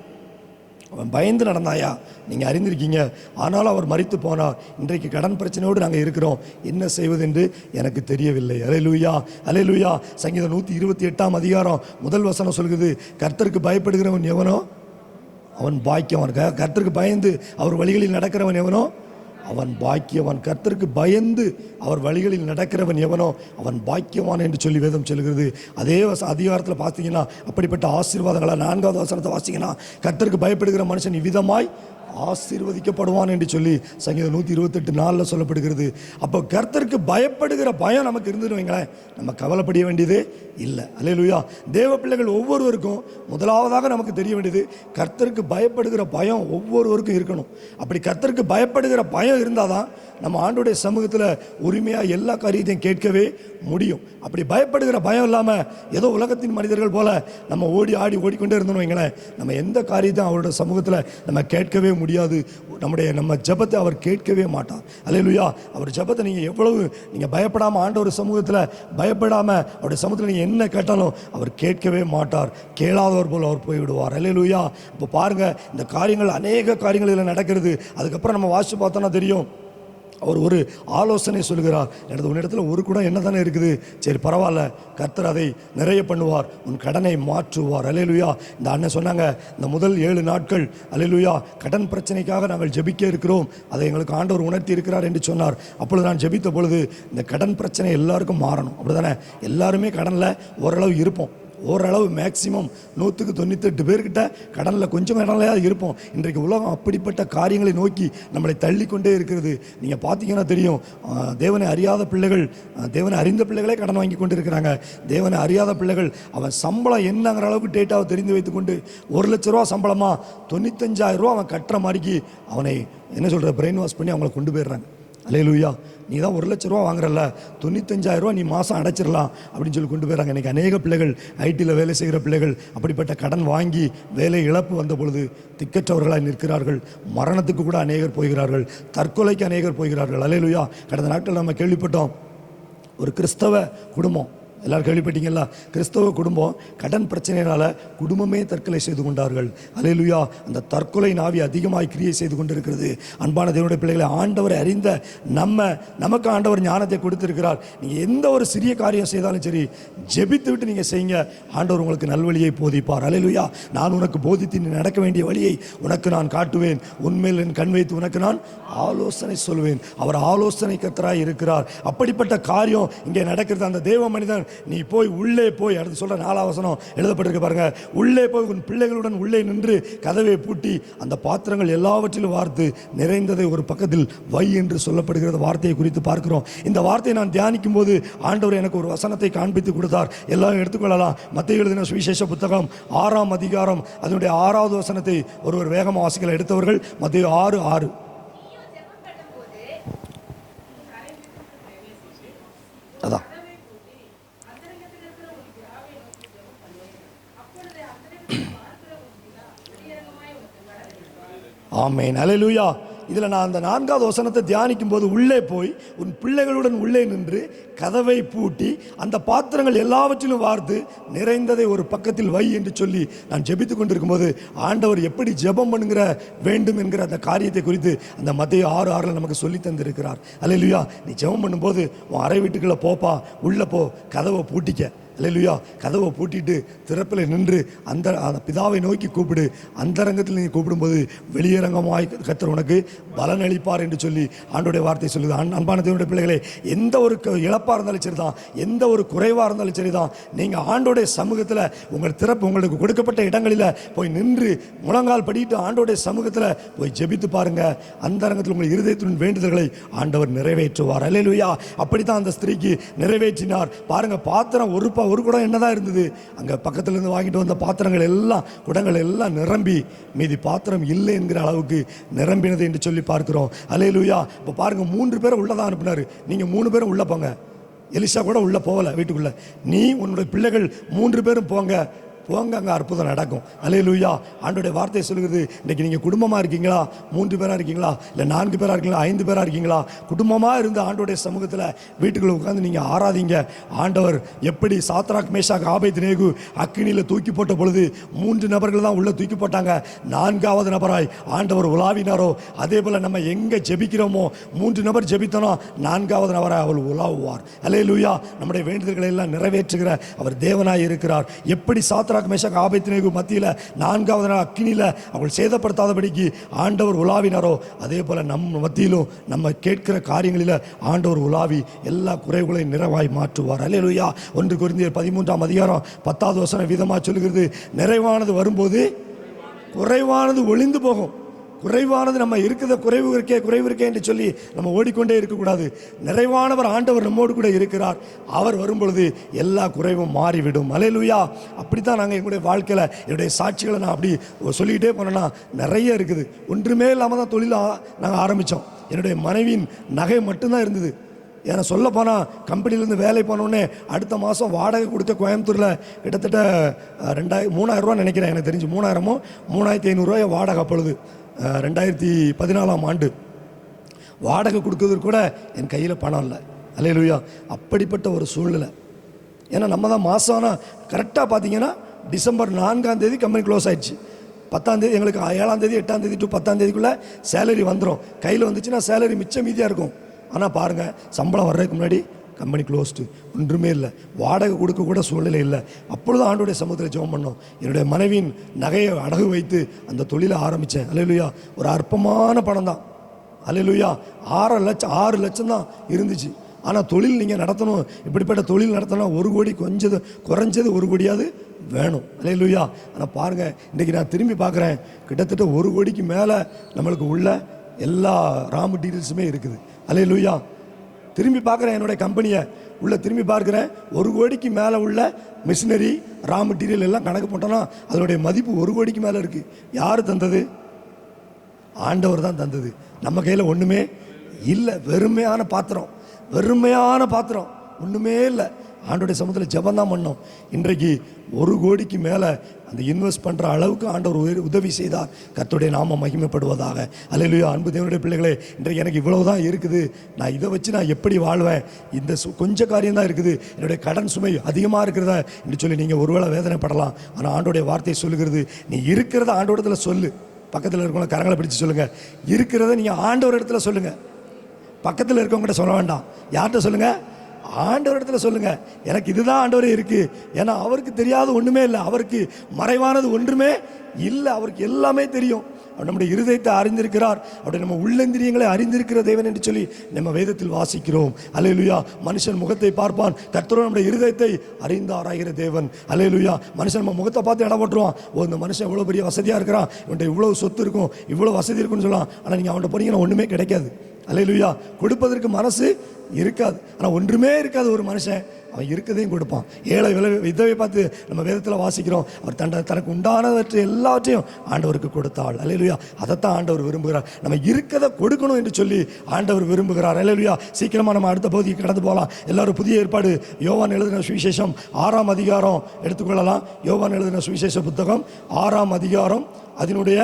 அவன் பயந்து நடந்தாயா? நீங்கள் அறிந்திருக்கீங்க. ஆனாலும் அவர் மரித்து போனார். இன்றைக்கு கடன் பிரச்சனையோடு நாங்கள் இருக்கிறோம். என்ன செய்வது என்று எனக்கு தெரியவில்லை. அல்லேலூயா. அல்லேலூயா. சங்கீதம் 128 அதிகாரம் முதல் வசனம் சொல்கிறது, கர்த்தருக்கு பயப்படுகிறவன் எவனோ அவன் பாக்கியவன். கர்த்தருக்கு பயந்து அவர் வழிகளில் நடக்கிறவன் எவனோ அவன் பாக்கியவான். கர்த்தருக்கு பயந்து அவர் வழிகளில் நடக்கிறவன் எவனோ அவன் பாக்கியவான் என்று சொல்லி வேதம் சொல்கிறது. அதே அதிகாரத்தில் பார்த்தீங்கன்னா அப்படிப்பட்ட ஆசீர்வாதங்களா 4வது வசனத்தை வாசிங்கன்னா, கர்த்தருக்கு பயப்படுகிற மனுஷன் இவ்விதமாய் ஆசீர்வதிக்கப்படுவான் என்று சொல்லி சங்கீதம் 128:4 சொல்லப்படுகிறது. அப்போ கர்த்தருக்கு பயப்படுகிற பயம் நமக்கு இருந்துன்னு வைங்களேன், நம்ம கவலைப்பட வேண்டியதே இல்லை. அல்லேலூயா. தேவ பிள்ளைகள் ஒவ்வொருவருக்கும் முதலாவதாக நமக்கு தெரிய வேண்டியது, கர்த்தருக்கு பயப்படுகிற பயம் ஒவ்வொருவருக்கும் இருக்கணும். அப்படி கர்த்தருக்கு பயப்படுகிற பயம் இருந்தால் தான் நம்ம ஆண்டோடைய சமூகத்தில் உரிமையாக எல்லா காரியத்தையும் கேட்கவே முடியும். அப்படி பயப்படுகிற பயம் இல்லாமல் ஏதோ உலகத்தின் மனிதர்கள் போல நம்ம ஓடிக்கொண்டே இருந்தோம்னு வைங்களேன், நம்ம எந்த காரியத்தையும் அவருடைய சமூகத்தில் நம்ம கேட்கவே முடியாது. நம்ம ஜெபத்தை அவர் கேட்கவே மாட்டார். அல்லேலூயா. அவர் ஜெபத்தை நீங்கள் எவ்வளவு நீங்கள் பயப்படாமல் ஆண்டவர் சமூகத்தில் பயப்படாமல் அவருடைய சமூகத்தில் நீங்கள் என்ன கேட்டாலும் அவர் கேட்கவே மாட்டார். கேளாதவர் போல் அவர் போய்விடுவார். அல்லேலூயா. இப்போ பாருங்கள், இந்த காரியங்கள் அநேக காரியங்கள் இதில் நடக்கிறது. அதுக்கப்புறம் நம்ம வாசித்து பார்த்தோன்னா தெரியும், அவர் ஒரு ஆலோசனை சொல்கிறார். உன்னிடத்துல ஒரு குடம் என்ன தானே இருக்குது, சரி பரவாயில்ல, கர்த்தர் அதை நிறைய பண்ணுவார், உன் கடனை மாற்றுவார். அல்லேலூயா. இந்த அண்ணன் சொன்னாங்க, இந்த முதல் 7 நாட்கள் அல்லேலூயா கடன் பிரச்சனைக்காக நாங்கள் ஜெபிக்க இருக்கிறோம், அதை எங்களுக்கு ஆண்டவர் உணர்த்தி இருக்கிறார் என்று சொன்னார். அப்பொழுது நான் ஜெபித்த பொழுது இந்த கடன் பிரச்சனை எல்லாருக்கும் மாறணும். அப்படி தானே? எல்லாருமே கடனில் ஓரளவு இருப்போம். ஓரளவு மேக்சிமம் 198 பேர்கிட்ட கடனில் கொஞ்சம் கடனில் இருப்போம். இன்றைக்கு உலகம் அப்படிப்பட்ட காரியங்களை நோக்கி நம்மளை தள்ளிக்கொண்டே இருக்கிறது. நீங்கள் பார்த்தீங்கன்னா தெரியும், தேவனை அறியாத பிள்ளைகள், தேவனை அறிந்த பிள்ளைகளே கடன் வாங்கி கொண்டு இருக்கிறாங்க. தேவனை அறியாத பிள்ளைகள் அவன் சம்பளம் என்னங்கிற அளவுக்கு டேட்டாவை தெரிந்து வைத்துக்கொண்டு 1 லட்ச ரூபா சம்பளமா 95,000 ரூபா அவன் கட்டுற மாதிரிக்கு அவனை என்ன சொல்கிற பிரெயின் வாஷ் பண்ணி அவங்கள கொண்டு போயிடுறாங்க. அல்லேலூயா. நீ தான் 1 லட்ச ரூபா வாங்குறல்ல, 95,000 ரூபா நீ மாதம் அடைச்சிடலாம் அப்படின்னு சொல்லி கொண்டு போயிடறாங்க. இன்றைக்கி அநேக பிள்ளைகள், ஐடியில் வேலை செய்கிற பிள்ளைகள் அப்படிப்பட்ட கடன் வாங்கி வேலை இழப்பு வந்த பொழுது திக்கற்றவர்களாக நிற்கிறார்கள். மரணத்துக்கு கூட அநேகர் போகிறார்கள், தற்கொலைக்கு அநேகர் போகிறார்கள். அல்லேலூயா. கடந்த நாட்கள் நம்ம கேள்விப்பட்டோம், ஒரு கிறிஸ்தவ குடும்பம், எல்லாரும் கேள்விப்பட்டீங்களா? கிறிஸ்தவ குடும்பம் கடன் பிரச்சனையினால குடும்பமே தற்கொலை செய்து கொண்டார்கள். அல்லேலூயா. அந்த தற்கொலை நாவி அதிகமாய் கிரியை செய்து கொண்டிருக்கிறது. அன்பான தேவனுடைய பிள்ளைகளை, ஆண்டவரை அறிந்த நமக்கு ஆண்டவர் ஞானத்தை கொடுத்திருக்கிறார். நீங்கள் எந்த ஒரு சிறிய காரியம் செய்தாலும் சரி, ஜெபித்து விட்டு நீங்கள் செய்யுங்க, ஆண்டவர் உங்களுக்கு நல்வழியை போதிப்பார். அல்லேலூயா. நான் உனக்கு போதித்து நீ நடக்க வேண்டிய வழியை உனக்கு நான் காட்டுவேன், உன்மேல் என் கண் வைத்து உனக்கு நான் ஆலோசனை சொல்வேன். அவர் ஆலோசனை கர்த்தராய் இருக்கிறார். அப்படிப்பட்ட காரியம் இங்கே நடக்கிறது. அந்த தேவ மனிதன், நீ போய் உள்ளே போய், அடுத்து சொல்ற 4வது வசனம் எழுதப்பட்டிருக்கு பாருங்க, உள்ளே போய் உன் பிள்ளைகளுடன் உள்ளே நின்று கதவை பூட்டி அந்த பாத்திரங்கள் எல்லாவற்றிலும் வார்த்து நிறைந்ததை ஒரு பக்கத்தில் வை என்று சொல்லப்படுகிறது. வார்த்தையை குறித்து பார்க்கிறோம். இந்த வார்த்தையை நான் தியானிக்கும் போது ஆண்டவர் எனக்கு ஒரு வசனத்தை காண்பித்து கொடுத்தார். எல்லாரும் எடுத்துக்கொள்ளலாம். மத்தேயு எழுதின சுவிசேஷ புத்தகம் 6ஆம் அதிகாரம் அதனுடைய 6வது வசனத்தை ஒருவர் வேகமாக வாசிக்கல. எடுத்தவர்கள் மத்தேயு 6:6. ஆமென். அல்லேலூயா. இதில் நான் அந்த 4வது வசனத்தை தியானிக்கும் போது, உள்ளே போய் உன் பிள்ளைகளுடன் உள்ளே நின்று கதவை பூட்டி அந்த பாத்திரங்கள் எல்லாவற்றிலும் வார்த்து நிறைந்ததை ஒரு பக்கத்தில் வை என்று சொல்லி நான் ஜெபித்து கொண்டிருக்கும் போது, ஆண்டவர் எப்படி ஜெபம் பண்ணுகிற வேண்டும் என்கிற அந்த காரியத்தை குறித்து அந்த மத்தேயு 6:6 நமக்கு சொல்லி தந்திருக்கிறார். அல்லேலூயா. நீ ஜெபம் பண்ணும்போது உன் அறை வீட்டுக்குள்ளே போப்பா, உள்ளே போ, கதவை பூட்டிக்க. அல்லேலூயா. கதவை பூட்டிட்டு திறப்பில் நின்று அந்த பிதாவை நோக்கி கூப்பிடு. அந்தரங்கத்தில் நீ கூப்பிடும்போது வெளியரங்கமாய் கர்த்தர் உனக்கு பலன் அளிப்பார் என்று சொல்லி ஆண்டோடைய வார்த்தை சொல்லுது. அன்பான தேவனுடைய பிள்ளைகளே, எந்த ஒரு இழப்பாக இருந்தாலும் சரிதான், எந்த ஒரு குறைவாக இருந்தாலும் சரிதான், நீங்கள் ஆண்டோடைய சமூகத்தில் உங்களுக்கு கொடுக்கப்பட்ட இடங்களில் போய் நின்று முழங்கால் படிட்டு ஆண்டோடைய சமூகத்தில் போய் ஜெபித்து பாருங்க. அந்தரங்கத்தில் உங்கள் இருதயத்தின் வேண்டுதல்களை ஆண்டவர் நிறைவேற்றுவார். அல்லேலூயா. அப்படித்தான் அந்த ஸ்திரீக்கு நிறைவேற்றினார். பாருங்க, பாத்திரம் ஒரு குடம் என்னதான் இருந்தது, அங்கே பக்கத்துல இருந்து வாங்கிட்டு வந்த பாத்திரங்கள் எல்லாம், குடங்கள் எல்லாம் நிரம்பி மீதி பாத்திரம் இல்லை என்கிற அளவுக்கு நிரம்பினது என்று சொல்லி பார்க்கிறோம். அல்லேலூயா. இப்போ பாருங்க, 3 பேரை உள்ளதான் அனுப்பினாரு. நீங்க 3 பேரும் உள்ள போங்க. எலிசா கூட உள்ள போகல வீட்டுக்குள்ள. நீ உன்னுடைய பிள்ளைகள் 3 பேரும் போங்க, அங்கே அற்புதம் நடக்கும். அல்லேலூயா. ஆண்டோடைய வார்த்தை சொல்லுகிறது, இன்றைக்கி நீங்கள் குடும்பமாக இருக்கீங்களா, 3 பேராக இருக்கீங்களா, இல்லை 4 பேராக இருக்கீங்களா, 5 பேராக இருக்கீங்களா, குடும்பமாக இருந்து ஆண்டோடைய சமூகத்தில் வீட்டுக்குள்ளே உட்காந்து நீங்கள் ஆராதிங்க. ஆண்டவர் எப்படி சாத்ராக் மேஷாக் ஆபேத்நேகோ அக்கினியில் தூக்கி போட்ட பொழுது 3 நபர்கள் தான் உள்ளே தூக்கி போட்டாங்க, 4வது நபராய் ஆண்டவர் உலாவினாரோ, அதே போல் நம்ம எங்கே ஜெபிக்கிறோமோ 3 நபர் ஜெபித்தனோ 4வது நபராய் அவர் உலாவுவார். அல்லேலூயா. நம்முடைய வேண்டுதல்களை எல்லாம் நிறைவேற்றுகிற அவர் தேவனாய் இருக்கிறார். எப்படி சாத்ராக் மேஷாக் ஆபேத்நேகோ மத்தியில் 4வது நாள் அக்கினியில் அவர்கள் சேதப்படுத்தாதபடிக்கு ஆண்டவர் உலாவினாரோ, அதே போல் நம்ம மத்தியிலும் நம்ம கேட்கிற காரியங்களில் ஆண்டவர் உலாவி எல்லா குறைவுகளையும் நிறைவாய் மாற்றுவார். அல்லேலூயா. 1 கொரிந்தியர் 13:10 வசனம் விதமாக சொல்லுகிறது, நிறைவானது வரும்போது குறைவானது ஒளிந்து போகும். குறைவானது நம்ம இருக்கிற குறைவு இருக்கே என்று சொல்லி நம்ம ஓடிக்கொண்டே இருக்கக்கூடாது. நிறைவானவர் ஆண்டவர் நம்மோடு கூட இருக்கிறார். அவர் வரும்பொழுது எல்லா குறைவும் மாறிவிடும். அல்லேலூயா. அப்படித்தான் நாங்கள் எங்களுடைய வாழ்க்கையில் என்னுடைய சாட்சிகளை நான் அப்படி சொல்லிக்கிட்டே போனோன்னா நிறைய இருக்குது. ஒன்றுமே இல்லாமல் தான் தொழில் நாங்கள் ஆரம்பித்தோம். என்னுடைய மனைவியின் நகை மட்டும்தான் இருந்தது. ஏன்னா சொல்ல போனால் கம்பெனிலேருந்து வேலை போனோடனே அடுத்த மாதம் வாடகை கொடுத்த கோயம்புத்தூரில் கிட்டத்தட்ட 3,000 ரூபா நினைக்கிறேன், எனக்கு தெரிஞ்சு 3,000 3,500 வாடகை. அப்பொழுது 2014ஆம் ஆண்டு வாடகை கொடுக்கறதுக்கு கூட என் கையில் பணம் இல்லை. அல்லேலூயா. அப்படிப்பட்ட ஒரு சூழ்நிலை. ஏன்னா நம்ம தான் மாதம் ஆனால் கரெக்டாக பார்த்தீங்கன்னா டிசம்பர் 4ஆம் தேதி கம்பெனி க்ளோஸ் ஆகிடுச்சு. 10ஆம் தேதி எங்களுக்கு 7ஆம் தேதி 8ஆம் தேதி டு 10ஆம் தேதிக்குள்ளே சேலரி வந்துடும். கையில் வந்துச்சுன்னா சேலரி மிச்சம் மீதியாக இருக்கும். ஆனால் பாருங்கள், சம்பளம் வர்றதுக்கு முன்னாடி கம்பெனி க்ளோஸ்டு, ஒன்றுமே இல்லை, வாடகை கொடுக்க கூட சூழ்நிலை இல்லை. அப்பொழுது ஆண்டோடைய சமூகத்தில் ஜெபம் பண்ணோம். என்னுடைய மனைவியின் நகையை அடகு வைத்து அந்த தொழிலை ஆரம்பித்தேன். அல்லேலூயா. ஒரு அற்பமான பணம் தான். அல்லேலூயா. 6 லட்சம் தான் இருந்துச்சு. ஆனால் தொழில் நீங்கள் நடத்தணும், இப்படிப்பட்ட தொழில் நடத்தணும், 1 கோடி குறைஞ்சது 1 கோடியாவது வேணும். அல்லேலூயா. ஆனால் பாருங்கள், இன்றைக்கி நான் திரும்பி பார்க்குறேன், கிட்டத்தட்ட 1 கோடிக்கு மேலே நம்மளுக்கு உள்ள எல்லா ரா மெட்டீரியல்ஸுமே இருக்குது. அல்லேலூயா. திரும்பி பார்க்குறேன் என்னுடைய கம்பெனியை, உள்ளே திரும்பி பார்க்குறேன், 1 கோடிக்கு மேலே உள்ள மிஷினரி ரா மெட்டீரியல் எல்லாம் கணக்கு போட்டோன்னா அதனுடைய மதிப்பு 1 கோடிக்கு மேலே இருக்குது. யார் தந்தது? ஆண்டவர் தான் தந்தது. நம்ம கையில் ஒன்றுமே இல்லை. வெறுமையான பாத்திரம், ஒன்றுமே இல்லை. ஆண்டோடைய சமூகத்தில் ஜெபம் தான் பண்ணோம். இன்றைக்கு 1 கோடிக்கு மேலே அந்த இன்வெஸ்ட் பண்ணுற அளவுக்கு ஆண்டவர் உதவி செய்தார். கர்த்தருடைய நாமம் மகிமைப்படுவதாக. அல்லேலூயா. அன்பு தேவனுடைய பிள்ளைகளே, இன்றைக்கு எனக்கு இவ்வளவு தான் இருக்குது, நான் இதை வச்சு நான் எப்படி வாழ்வேன், இந்த கொஞ்ச காரியம் தான் இருக்குது, என்னுடைய கடன் சுமை அதிகமாக இருக்கிறதா என்று சொல்லி நீங்கள் ஒருவேளை வேதனைப்படலாம். ஆனால் ஆண்டோடைய வார்த்தை சொல்லுகிறது, நீ இருக்கிறத ஆண்டோடத்தில் சொல்லு. பக்கத்தில் இருக்கவங்க கரங்களை பிடிச்சு சொல்லுங்கள், இருக்கிறத நீங்கள் ஆண்டவர் இடத்துல சொல்லுங்கள். பக்கத்தில் இருக்கவங்ககிட்ட சொல்ல வேண்டாம். யார்கிட்ட சொல்லுங்கள்? ஆண்டவர் இடத்துல சொல்லுங்க, எனக்கு இதுதான் ஆண்டவரே இருக்கு. ஏன்னா அவருக்கு தெரியாத ஒண்ணுமே இல்லை, அவருக்கு மறைவானது ஒன்றுமே இல்லை, அவருக்கு எல்லாமே தெரியும். அவர் நம்முடைய இருதயத்தை அறிந்திருக்கிறார், அவருடைய நம்ம உள்ளந்திரியங்களை அறிந்திருக்கிற தேவன் என்று சொல்லி நம்ம வேதத்தில் வாசிக்கிறோம். அல்லேலூயா. மனுஷன் முகத்தை பார்ப்பான், கர்த்தரோ நம்முடைய இருதயத்தை அறிந்து ஆராய்கிற தேவன். அல்லேலூயா. மனுஷன் நம்ம முகத்தை பார்த்து இடம் போட்டுருவான். இந்த மனுஷன் இவ்வளோ பெரிய வசதியாக இருக்கிறான், இவன்கிட்ட இவ்வளோ சொத்து இருக்கும், இவ்வளோ வசதி இருக்குன்னு சொல்லலாம். ஆனால் நீங்கள் அவன்கிட்ட போனீங்கன்னா ஒன்றுமே கிடைக்காது. அல்லேலூயா. கொடுப்பதற்கு மனசு இருக்காது. ஆனால் ஒன்றுமே இருக்காது ஒரு மனுஷன், அவன் இருக்கதையும் கொடுப்பான். ஏழை விதவை பார்த்து நம்ம வேதத்தில் வாசிக்கிறோம், அவர் தனக்கு உண்டானவற்றை எல்லாவற்றையும் ஆண்டவருக்கு கொடுத்தாள். அல்லேலூயா. அதைத்தான் ஆண்டவர் விரும்புகிறார். நம்ம இருக்கதை கொடுக்கணும் என்று சொல்லி ஆண்டவர் விரும்புகிறார். அல்லேலூயா. சீக்கிரமாக நம்ம அடுத்த பகுதிக்கு கடந்து போகலாம். எல்லாரும் புதிய ஏற்பாடு யோவான் எழுதின சுவிசேஷம் 6ஆம் அதிகாரம் எடுத்துக்கொள்ளலாம். யோவான் எழுதின சுவிசேஷ புத்தகம் 6ஆம் அதிகாரம் அதனுடைய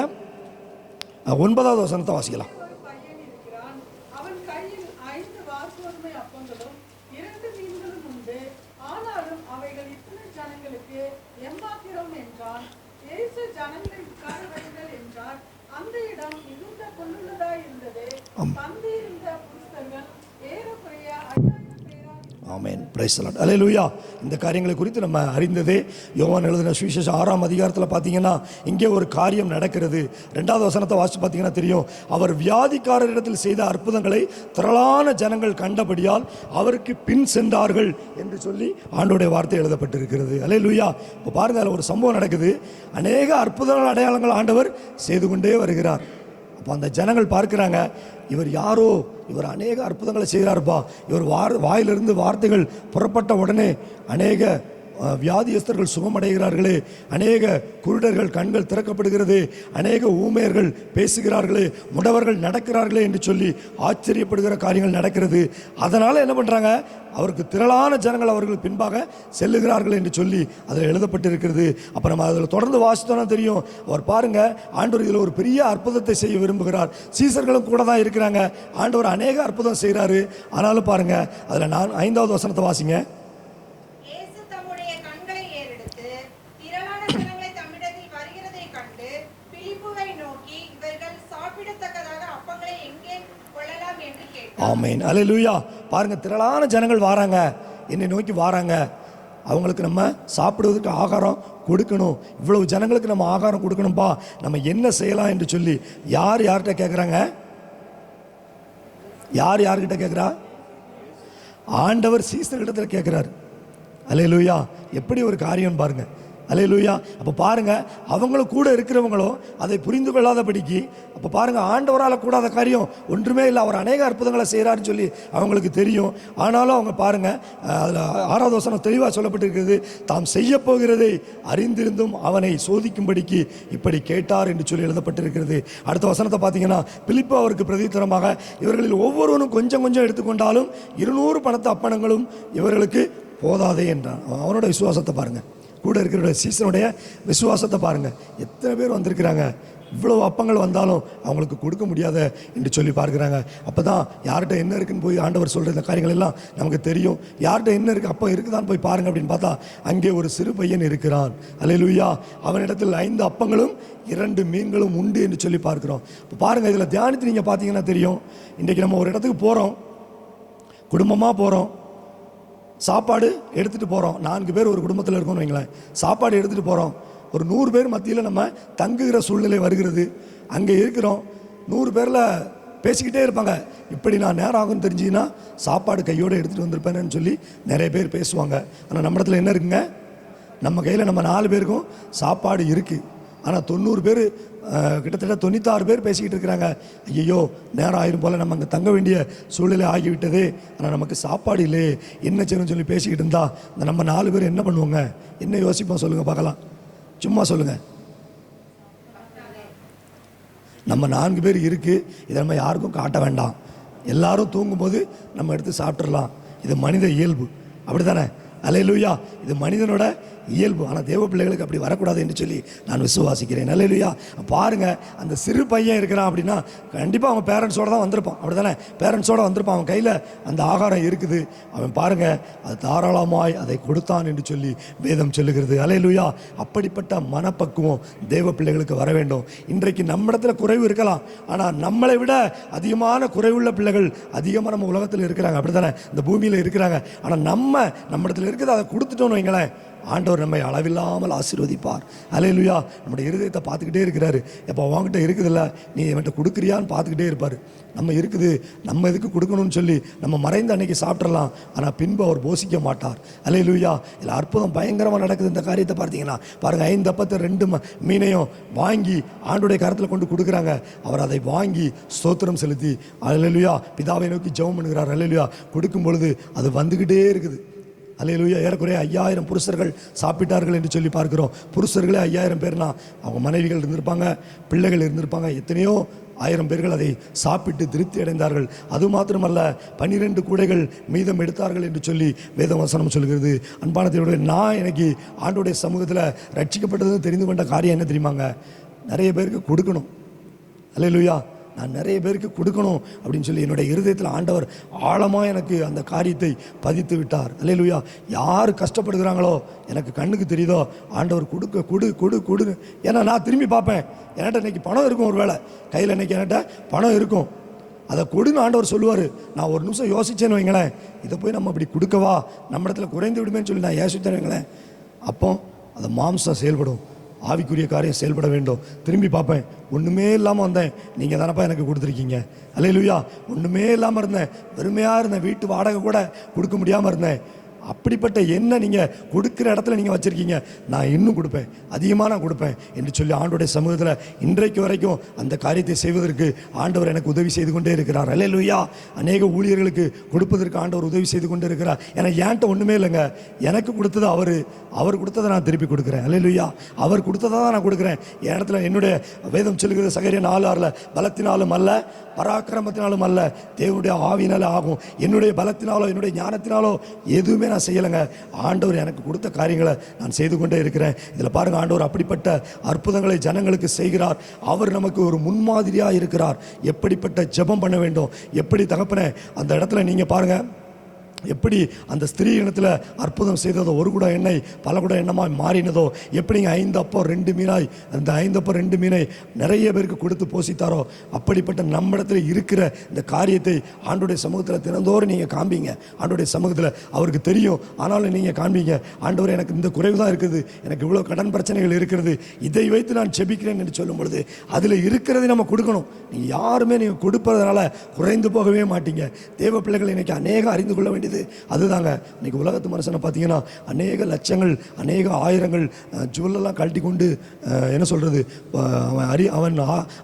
9வது வசனத்தை வாசிக்கலாம். ஒரு பையன் இருக்கிறான். அவன் கையில் 5 வாற்கோதுமை அப்பங்களும் 2 மீன்களும் உண்டு. ஆனாலும் அவைகள் இத்தனை ஜனங்களுக்கு எம்மாத்திரம் என்றான். இயேசு ஜனங்களை உட்கார வையுங்கள் என்றார். அந்த இடம் மிகுந்த புல்லுள்ளதாய் இருந்தது. பந்தியிருந்த புருஷர்கள் ஏறக்குறைய 5000 பேராய். ஆமென். Praise the Lord. அல்லேலூயா. இந்த காரியங்களை குறித்து நம்ம அறிந்ததே. யோவான் எழுதின சுவிசேஷம் 6ஆம் அதிகாரத்தில் பார்த்தீங்கன்னா இங்கே ஒரு காரியம் நடக்கிறது. 2வது வசனத்தை வாசித்து பார்த்தீங்கன்னா தெரியும். அவர் வியாதிக்காரரிடத்தில் செய்த அற்புதங்களை திரளான ஜனங்கள் கண்டபடியால் அவருக்கு பின் சென்றார்கள் என்று சொல்லி ஆண்டோடைய வார்த்தை எழுதப்பட்டிருக்கிறது. அல்லேலூயா. இப்போ பாருங்க, அதில் ஒரு சம்பவம் நடக்குது. அநேக அற்புதங்கள் அடையாளங்கள் ஆண்டவர் செய்து கொண்டே வருகிறார். அப்போ அந்த ஜனங்கள் பார்க்குறாங்க, இவர் யாரோ, இவர் அநேக அற்புதங்களை செய்கிறாருப்பா. இவர் வாயிலிருந்து வார்த்தைகள் புறப்பட்ட உடனே அநேக வியாதியஸ்தர்கள் சுகமடைகிறார்களே, அநேக குருடர்கள் கண்கள் திறக்கப்படுகிறது, அநேக ஊமையர்கள் பேசுகிறார்களே, முடவர்கள் நடக்கிறார்களே என்று சொல்லி ஆச்சரியப்படுகிற காரியங்கள் நடக்கிறது. அதனால் என்ன பண்ணுறாங்க, அவருக்கு திரளான ஜனங்கள் அவர்கள் பின்பாக செல்லுகிறார்கள் என்று சொல்லி அதில் எழுதப்பட்டிருக்கிறது. அப்போ நம்ம அதில் தொடர்ந்து வாசித்தோன்னா தெரியும். அவர் பாருங்க, ஆண்டவர் இதில் ஒரு பெரிய அற்புதத்தை செய்ய விரும்புகிறார். சீசர்களும் கூட தான் இருக்கிறாங்க. ஆண்டவர் அநேக அற்புதம் செய்கிறாரு. ஆனாலும் பாருங்க, அதில் 5வது வசனத்தை வாசிங்க. ஆமென். அல்லேலூயா. பாருங்க, திரளான ஜனங்கள் வாராங்க, என்னை நோக்கி வாராங்க. அவங்களுக்கு நம்ம சாப்பிடுவதற்கு ஆகாரம் கொடுக்கணும். இவ்வளவு ஜனங்களுக்கு நம்ம ஆகாரம் கொடுக்கணும்பா, நம்ம என்ன செய்யலாம் என்று சொல்லி யார்கிட்ட கேட்குறாங்க? யார்கிட்ட கேட்குறா? ஆண்டவர் சீசர்களிடத்தில் கேட்குறாரு. அல்லேலூயா. எப்படி ஒரு காரியம் பாருங்க. அல்லேலூயா. அப்போ பாருங்க, அவங்களும் கூட இருக்கிறவங்களும் அதை புரிந்து கொள்ளாதபடிக்கு, அப்போ பாருங்க, ஆண்டவரால் கூடாத காரியம் ஒன்றுமே இல்லை. அவர் அநேக அற்புதங்களை செய்கிறாருன்னு சொல்லி அவங்களுக்கு தெரியும். ஆனாலும் அவங்க பாருங்க, அதில் 6வது வசனம் தெளிவாக சொல்லப்பட்டிருக்கிறது. தாம் செய்ய போகிறதை அறிந்திருந்தும் அவனை சோதிக்கும்படிக்கு இப்படி கேட்டார் என்று சொல்லி எழுதப்பட்டிருக்கிறது. அடுத்த வசனத்தை பார்த்தீங்கன்னா, பிலிப்பு அவருக்கு பிரதித்தரமாக, இவர்களில் ஒவ்வொருவனும் கொஞ்சம் கொஞ்சம் எடுத்துக்கொண்டாலும் 200 பணத்து அப்பணங்களும் இவர்களுக்கு போதாதே என்றான். அவனோட விசுவாசத்தை பாருங்க, கூட இருக்கிற சீசனுடைய விசுவாசத்தை பாருங்க. எத்தனை பேர் வந்திருக்கிறாங்க, இவ்வளவு அப்பங்கள் வந்தாலும் அவங்களுக்கு கொடுக்க முடியாத என்று சொல்லி பார்க்குறாங்க. அப்போ தான் யார்கிட்ட என்ன இருக்குன்னு போய் ஆண்டவர் சொல்கிற இந்த காரியங்கள் எல்லாம் நமக்கு தெரியும். யார்கிட்ட என்ன இருக்குது, அப்போ இருக்குதான்னு போய் பாருங்க அப்படின்னு பார்த்தா அங்கே ஒரு சிறு பையன் இருக்கிறான். அல்லேலூயா. அவனிடத்தில் 5 அப்பங்களும் 2 மீன்களும் உண்டு என்று சொல்லி பார்க்குறோம். இப்போ பாருங்கள், இதில் தியானித்து நீங்கள் பார்த்தீங்கன்னா தெரியும். இன்றைக்கி நம்ம ஒரு இடத்துக்கு போகிறோம், குடும்பமாக போகிறோம், சாப்பாடு எடுத்துகிட்டு போகிறோம். 4 பேர் ஒரு குடும்பத்தில் இருக்கோம்னு வைங்களேன். சாப்பாடு எடுத்துகிட்டு போகிறோம். ஒரு 100 பேர் மத்தியில் நம்ம தங்குகிற சூழ்நிலை வருகிறது. அங்கே இருக்கிறோம், 100 பேரில் பேசிக்கிட்டே இருப்பாங்க. இப்படி நான் நேரம் ஆகும்னு தெரிஞ்சிங்கன்னா சாப்பாடு கையோடு எடுத்துகிட்டு வந்திருப்பேன்னு சொல்லி நிறைய பேர் பேசுவாங்க. ஆனால் நம்ம இடத்துல என்ன இருக்குங்க, நம்ம கையில் நம்ம 4 பேருக்கும் சாப்பாடு இருக்குது. ஆனால் 90 பேர், கிட்டத்தட்ட 96 பேர் பேசிக்கிட்டு இருக்கிறாங்க. ஐயோ, நேரம் ஆயிரும் போல் நம்ம அங்கே தங்க வேண்டிய சூழ்நிலை ஆகிவிட்டது, ஆனால் நமக்கு சாப்பாடு இல்லையே, என்ன செய்யணும்னு சொல்லி பேசிக்கிட்டு இருந்தா இந்த நம்ம 4 பேர் என்ன பண்ணுவோங்க? என்ன யோசிப்போம் சொல்லுங்கள் பார்க்கலாம், சும்மா சொல்லுங்கள். நம்ம 4 பேர் இருக்குது, இதை நம்ம யாருக்கும் காட்ட வேண்டாம். எல்லாரும் தூங்கும்போது நம்ம எடுத்து சாப்பிட்றலாம். இது மனித இயல்பு, அப்படி தானே? அல்லேலூயா. இது மனிதனோட இயல்பு. ஆனால் தேவ பிள்ளைகளுக்கு அப்படி வரக்கூடாது என்று சொல்லி நான் விசுவாசிக்கிறேன். அல்லேலூயா. பாருங்க, அந்த சிறு பையன் இருக்கிறான் அப்படின்னா கண்டிப்பாக அவன் பேரண்ட்ஸோடு தான் வந்திருப்பான், அப்படி தானே? பேரண்ட்ஸோடு வந்திருப்பான். அவன் கையில் அந்த ஆகாரம் இருக்குது. அவன் பாருங்க, அது தாராளமாய் அதை கொடுத்தான் என்று சொல்லி வேதம் சொல்லுகிறது. அல்லேலூயா. அப்படிப்பட்ட மனப்பக்குவம் தேவ பிள்ளைகளுக்கு வர வேண்டும். இன்றைக்கு நம்மிடத்தில் குறைவு இருக்கலாம், ஆனால் நம்மளை விட அதிகமான குறைவுள்ள பிள்ளைகள் அதிகமாக நம்ம உலகத்தில் இருக்கிறாங்க, அப்படி தானே? இந்த பூமியில் இருக்கிறாங்க. ஆனால் நம்மிடத்தில் இருக்குது, அதை கொடுத்துட்டோன்னு வைங்களேன், ஆண்டவர் நம்மை அளவில்லாமல் ஆசீர்வதிப்பார். அல்லேலூயா. நம்முடைய இருதயத்தை பார்த்துக்கிட்டே இருக்கிறாரு. எப்போ அவங்ககிட்ட இருக்குதில்ல, நீ இவன்கிட்ட கொடுக்குறியான்னு பார்த்துக்கிட்டே இருப்பார். நம்ம இருக்குது, நம்ம எதுக்கு கொடுக்கணும்னு சொல்லி நம்ம மறைந்து அன்னைக்கு சாப்பிட்றலாம், ஆனால் பின்பு அவர் போசிக்க மாட்டார். அல்லேலூயா. இதில் அற்புதம் பயங்கரமாக நடக்குது. இந்த காரியத்தை பார்த்தீங்கன்னா பாருங்கள், 5 அப்பத்தை 2 மீனையும் வாங்கி ஆண்டோடைய கரத்தில் கொண்டு கொடுக்குறாங்க. அவர் அதை வாங்கி ஸ்தோத்திரம் செலுத்தி அல்லேலூயா பிதாவை நோக்கி ஜெபம் பண்ணுகிறார். அல்லேலூயா. கொடுக்கும் பொழுது அது வந்துக்கிட்டே இருக்குது. அல்லேலூயா. ஏறக்குறைய 5000 புருஷர்கள் சாப்பிட்டார்கள் என்று சொல்லி பார்க்கிறோம். புருஷர்களே 5000 பேர்னா அவங்க மனைவிகள் இருந்திருப்பாங்க, பிள்ளைகள் இருந்திருப்பாங்க. எத்தனையோ 1000 பேர்கள் அதை சாப்பிட்டு திருப்தி அடைந்தார்கள். அது மாத்திரமல்ல, 12 கூடைகள் மீதம் எடுத்தார்கள் என்று சொல்லி வேதவசனம் சொல்கிறது. அன்பான தேவனுடைய, நான் எனக்கு ஆண்டோடைய சமூகத்தில் ரட்சிக்கப்பட்டதுன்னு தெரிந்து கொண்ட காரியம் என்ன தெரியுமாங்க? நிறைய பேருக்கு கொடுக்கணும். அல்லேலூயா. நான் நிறைய பேருக்கு கொடுக்கணும் அப்படின்னு சொல்லி என்னுடைய இருதயத்தில் ஆண்டவர் ஆழமாக எனக்கு அந்த காரியத்தை பதித்து விட்டார். அல்லேலூயா. யார் கஷ்டப்படுகிறாங்களோ எனக்கு கண்ணுக்கு தெரியுதோ ஆண்டவர் கொடுன்னு. ஏன்னா நான் திரும்பி பார்ப்பேன், என்கிட்ட இன்னைக்கு பணம் இருக்கும், ஒரு வேளை கையில் இன்னைக்கு என்கிட்ட பணம் இருக்கும், அதை கொடுன்னு ஆண்டவர் சொல்லுவார். நான் ஒரு நிமிஷம் யோசிச்சேன்னு வைங்களேன், இதை போய் நம்ம அப்படி கொடுக்கவா, நம்ம இடத்துல குறைந்து விடுமேன்னு சொல்லி நான் யோசிச்சேன்னு வைங்களேன், அப்போ அது மாம்சம் செயல்படும், ஆவிக்குரிய காரியம் செயல்பட வேண்டும். திரும்பி பார்ப்பேன், ஒன்றுமே இல்லாமல் வந்தேன், நீங்கள் தானப்பா எனக்கு கொடுத்துருக்கீங்க. அல்லேலூயா. ஒன்றுமே இல்லாமல் இருந்தேன், வெறுமையாக இருந்தேன், வீட்டு வாடகை கூட கொடுக்க முடியாமல் இருந்தேன். அப்படிப்பட்ட என்ன நீங்கள் கொடுக்குற இடத்துல நீங்கள் வச்சுருக்கீங்க, நான் இன்னும் கொடுப்பேன், அதிகமாக நான் கொடுப்பேன் என்று சொல்லி ஆண்டவருடைய சமூகத்தில் இன்றைக்கு வரைக்கும் அந்த காரியத்தை செய்வதற்கு ஆண்டவர் எனக்கு உதவி செய்து கொண்டே இருக்கிறார். அல்லேலூயா. அநேக ஊழியர்களுக்கு கொடுப்பதற்கு ஆண்டவர் உதவி செய்து கொண்டே இருக்கிறார். ஏன்னா என்கிட்ட ஒன்றுமே இல்லைங்க, எனக்கு கொடுத்தது அவர் கொடுத்ததை நான் திருப்பி கொடுக்குறேன். அல்லேலூயா. அவர் கொடுத்ததை தான் நான் கொடுக்குறேன். என் இடத்துல என்னுடைய வேதம் சொல்லுகிறது சகரியா 4:6, பலத்தினாலும் அல்ல பராக்கிரமத்தினாலும் அல்ல தேவனுடைய ஆவியினால ஆகும். என்னுடைய பலத்தினாலோ என்னுடைய ஞானத்தினாலோ எதுவுமே நான் செய்யலைங்க, ஆண்டவர் எனக்கு கொடுத்த காரியங்களை நான் செய்து கொண்டே இருக்கிறேன். இதில் பாருங்கள், ஆண்டவர் அப்படிப்பட்ட அற்புதங்களை ஜனங்களுக்கு செய்கிறார். அவர் நமக்கு ஒரு முன்மாதிரியாக இருக்கிறார். எப்படிப்பட்ட ஜெபம் பண்ண வேண்டும், எப்படி தகப்பனே அந்த இடத்துல நீங்கள் பாருங்கள், எப்படி அந்த ஸ்திரீ இனத்தில் அற்புதம் செய்ததோ, ஒரு குடம் எண்ணெய் பல குடம் எண்ணமாய் மாறினதோ, எப்படிங்க 5 அப்பம் 2 மீனாய் அந்த 5 அப்பம் 2 மீனை நிறைய பேருக்கு கொடுத்து போஷித்தாரோ, அப்படிப்பட்ட நம்மிடத்தில் இருக்கிற இந்த காரியத்தை ஆண்டோடைய சமூகத்தில் தினந்தோறும் நீங்கள் காண்பீங்க. ஆண்டோடைய சமூகத்தில் அவருக்கு தெரியும், ஆனாலும் நீங்கள் காண்பீங்க, ஆண்டவர் எனக்கு இந்த குறைவு தான் இருக்குது, எனக்கு இவ்வளோ கடன் பிரச்சனைகள் இருக்கிறது, இதை வைத்து நான் செபிக்கிறேன் என்று சொல்லும் பொழுது அதில் இருக்கிறதை நம்ம கொடுக்கணும். நீங்கள் யாருமே நீங்கள் கொடுப்பதனால குறைந்து போகவே மாட்டீங்க. தேவ பிள்ளைகள் இன்னைக்கு அநேக அறிந்து கொள்ள வேண்டியது அதுதாங்க. இன்னைக்கு உலகத்து மனுஷனை பார்த்தீங்கன்னா அநேக லட்சங்கள் அநேக ஆயிரங்கள் ஜுவல்லெல்லாம் கழட்டி கொண்டு என்ன சொல்கிறது,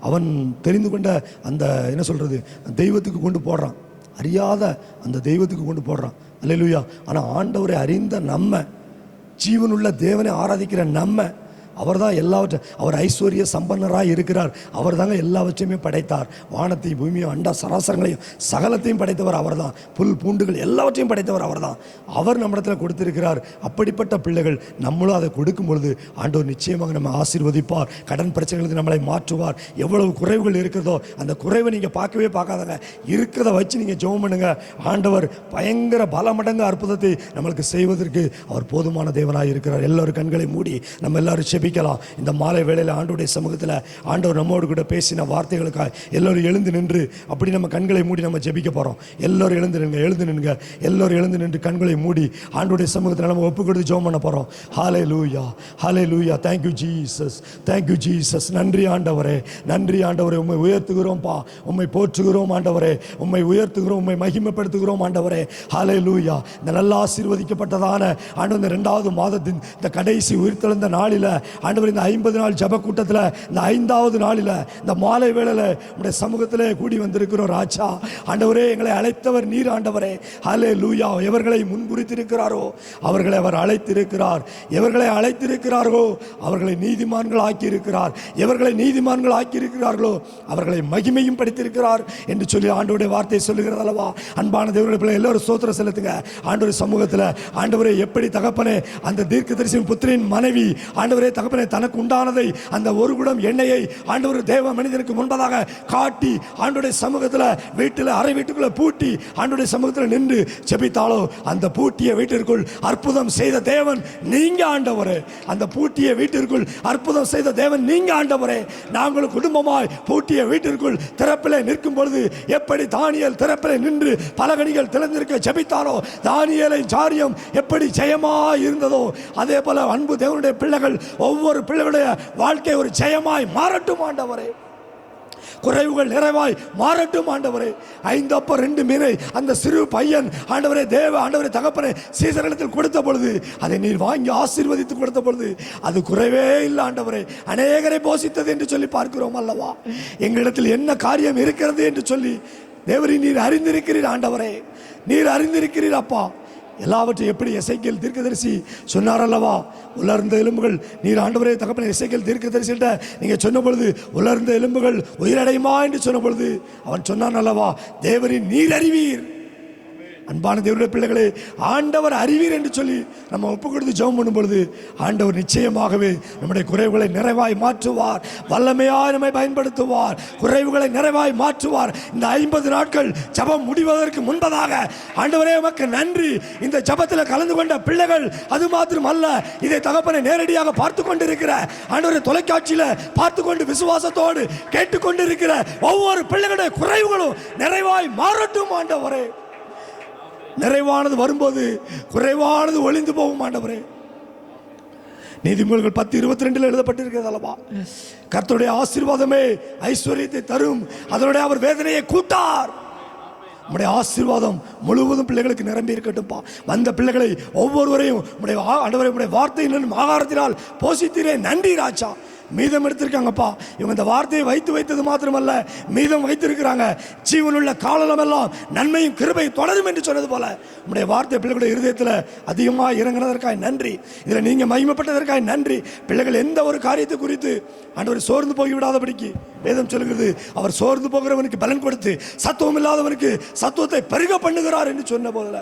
அவன் தெரிந்து கொண்ட அந்த என்ன சொல்கிறது தெய்வத்துக்கு கொண்டு போடுறான், அறியாத அந்த தெய்வத்துக்கு கொண்டு போடுறான். அல்லேலூயா. ஆனால் ஆண்டவரை அறிந்த நம்ம, ஜீவனுள்ள தேவனை ஆராதிக்கிற நம்ம, அவர் தான் எல்லாவற்றையும், அவர் ஐஸ்வர்ய சம்பன்னராக இருக்கிறார். அவர் தாங்க எல்லாவற்றையுமே படைத்தார். வானத்தையும் பூமியும் அண்ட சராசரங்களையும் சகலத்தையும் படைத்தவர் அவர் தான். புல் பூண்டுகள் எல்லாவற்றையும் படைத்தவர் அவர் தான். அவர் நம்மிடத்தில் கொடுத்திருக்கிறார். அப்படிப்பட்ட பிள்ளைகள் நம்மளும் அதை கொடுக்கும் பொழுது ஆண்டவர் நிச்சயமாக நம்ம ஆசீர்வதிப்பார். கடன் பிரச்சனைகளுக்கு நம்மளை மாற்றுவார். எவ்வளவு குறைவுகள் இருக்கிறதோ அந்த குறைவை நீங்கள் பார்க்கவே பார்க்காதங்க, இருக்கிறத வச்சு நீங்கள் ஜெபம் பண்ணுங்க. ஆண்டவர் பயங்கர பல மடங்கு அற்புதத்தை நம்மளுக்கு செய்வதற்கு அவர் போதுமான தேவனாக இருக்கிறார். எல்லோரும் கண்களை மூடி நம்ம எல்லாரும் செபிக்கலாம். இந்த மாலை வேளையில் ஆண்டவருடைய சமூகத்தில் ஆண்டவர் நம்மோடு கூட பேசின வார்த்தைகளுக்காக எல்லோரும் எழுந்து நின்று அப்படி நம்ம கண்களை மூடி நம்ம ஜெபிக்க போகிறோம். எல்லோரும் எழுந்து நின்றுங்க, எல்லோரும் எழுந்து நின்று கண்களை மூடி ஆண்டவருடைய சமூகத்தில் நம்ம ஒப்பு கொடுத்து ஜெபம் பண்ண போகிறோம். Hallelujah, hallelujah. Thank you Jesus, thank you Jesus. நன்றி ஆண்டவரே, நன்றி ஆண்டவரே. உம்மை உயர்த்துகிறோம்ப்பா, உம்மை போற்றுகிறோம் ஆண்டவரே, உம்மை உயர்த்துகிறோம், உம்மை மகிமைப்படுத்துகிறோம் ஆண்டவரே. ஹல்லேலூயா. இந்த நல்ல ஆசீர்வதிக்கப்பட்டதான ஆண்டவர் இந்த 2வது மாதத்தின் இந்த கடைசி உயிர்த்தெழுந்த நாளில் ஆண்டவர் இந்த 50 நாள் ஜெப கூட்டத்தில் இந்த 5வது நாளில் இந்த மாலை வேளையில் உடைய சமூகத்திலே கூடி வந்திருக்கிறோம் ராஜா. ஆண்டவரே, எங்களை அழைத்தவர் நீர் ஆண்டவரே. ஹல்லேலூயா. எவர்களை முன்குறித்திருக்கிறாரோ அவர்களை அவர் அழைத்திருக்கிறார். எவர்களை அழைத்திருக்கிறார்களோ அவர்களை நீதிமான்கள் ஆக்கியிருக்கிறார். எவர்களை நீதிமான்கள் ஆக்கியிருக்கிறார்களோ அவர்களை மகிமையும் படுத்தியிருக்கிறார் என்று சொல்லி ஆண்டவருடைய வார்த்தை சொல்லுகிறது அல்லவா. அன்பான தேவனுடைய பிள்ளை எல்லோரும் ஸ்தோத்திரம் செலுத்துங்க ஆண்டவர் சமூகத்தில். ஆண்டவரே, எப்படி தகப்பனே அந்த தீர்க்கதரிசியின் புத்திரின் மனைவி ஆண்டவரே தகப்பனே தனக்கு உண்டானதை அந்த ஒரு குடம் எண்ணெயை ஆண்டவர் தேவ மனிதனுக்கு முன்பதாக காட்டி ஆண்டவருடைய சமூகத்தில் வீட்டில் அறை வீட்டுக்குள்ள பூட்டி ஆண்டவருடைய சமூகத்தில் நின்று ஜெபித்தாலோ அந்த பூட்டிய வீட்டிற்குள் அற்புதம் செய்த தேவன் நீங்க ஆண்டவரே. அந்த பூட்டிய வீட்டிற்குள் அற்புதம் செய்த தேவன் நீங்க ஆண்டவரே. நாங்கள் குடும்பமாய் பூட்டிய வீட்டிற்குள் திறப்பிலே நிற்கும் பொழுது எப்படி தானியேல் திறப்பிலே நின்று பலகணிகள் திறந்திருக்க ஜெபித்தாரோ, தானியேலை காரியம் எப்படி ஜெயமாய் இருந்ததோ அதே போல அன்பு தேவனுடைய பிள்ளைகள் ஒவ்வொரு பிள்ளைகளுடைய வாழ்க்கை ஒரு ஜெயமாய் மாறட்டும் ஆண்டவரே. குறைவுகள் நிறைவாய் மாறட்டும் ஆண்டவரே. 5 அப்பம் 2 மீனை அந்த சிறு பையன் ஆண்டவரே தேவ ஆண்டவரே தகப்பனே சீசரிடத்தில் கொடுத்த பொழுது அதை நீர் வாங்கி ஆசீர்வதித்து கொடுத்த பொழுது அது குறைவே இல்லை ஆண்டவரே. அநேகரை போஷித்தது என்று சொல்லி பார்க்கிறோம் அல்லவா. எங்களிடத்தில் என்ன காரியம் இருக்கிறது என்று சொல்லி தேவரே நீர் அறிந்திருக்கிறீர் ஆண்டவரே, நீர் அறிந்திருக்கிறீர் அப்பா. எல்லாவற்றையும் எப்படி எசேக்கியேல் தீர்க்கதரிசி சொன்னார் அல்லவா, உலர்ந்த எலும்புகள் நீர் ஆண்டவரே தகப்பனே எசேக்கியேல் தீர்க்கதரிசிட்ட நீங்க சொன்ன பொழுது உலர்ந்த எலும்புகள் உயிரடையுமா என்று சொன்ன பொழுது அவன் சொன்னான் அல்லவா, தேவரின் நீர் அறிவீர். அன்பான தேவனுடைய பிள்ளைகளே, ஆண்டவர் அறிவீர் என்று சொல்லி நம்ம ஒப்பு கொடுத்து ஜெபம் பண்ணும் பொழுது ஆண்டவர் நிச்சயமாகவே நம்முடைய குறைவுகளை நிறைவாய் மாற்றுவார். வல்லமையாய் நம்மை பயன்படுத்துவார். குறைவுகளை நிறைவாய் மாற்றுவார். இந்த 50 நாட்கள் ஜெபம் முடிவதற்கு முன்பதாக ஆண்டவரே உமக்கு நன்றி. இந்த ஜெபத்தில் கலந்து கொண்ட பிள்ளைகள் அது மாத்திரம் அல்ல, இதை தகப்பனை நேரடியாக பார்த்து கொண்டிருக்கிற ஆண்டவரை தொலைக்காட்சியில் பார்த்து கொண்டு விசுவாசத்தோடு கேட்டுக்கொண்டிருக்கிற ஒவ்வொரு பிள்ளைகளுடைய குறைவுகளும் நிறைவாய் மாறட்டும் ஆண்டவரே. நிறைவானது வரும்போது குறைவானது ஒளிந்து போகும் ஆண்டவரே. நீதிமொழிகள் 10:22 எழுதப்பட்டிருக்கிறது அல்லவா, கர்த்தருடைய ஆசீர்வாதமே ஐஸ்வர்யத்தை தரும், அதனுடைய அவர் வேதனையை கூட்டார். நம்முடைய ஆசீர்வாதம் முழுவதும் பிள்ளைகளுக்கு நிரம்பி இருக்கட்டும்பா. வந்த பிள்ளைகளை ஒவ்வொருவரையும் ஆண்டவரை வார்த்தையின் ஆகாரத்தினால் போஷித்தீரே, நன்றி ராஜா. மீதம் எடுத்திருக்காங்கப்பா, இவங்க இந்த வார்த்தையை வைத்தது மாத்திரமல்ல, மீதம் வைத்திருக்கிறாங்க. ஜீவனுள்ள காலமெல்லாம் நன்மையும் கிருபை தொடரும் என்று சொன்னது போல நம்முடைய வார்த்தை பிள்ளைகளுடைய இருதயத்தில் அதிகமாக இறங்கினதற்காக நன்றி. இதில் நீங்கள் மகிமைப்பட்டதற்காக நன்றி. பிள்ளைகள் எந்த ஒரு காரியத்தை குறித்து ஆண்டவர் சோர்ந்து போய்விடாதபடிக்கு வேதம் சொல்கிறது, அவர் சோர்ந்து போகிறவனுக்கு பலன் கொடுத்து சத்துவம் இல்லாதவனுக்கு சத்துவத்தை பெருக பண்ணுகிறார் என்று சொன்ன போதில்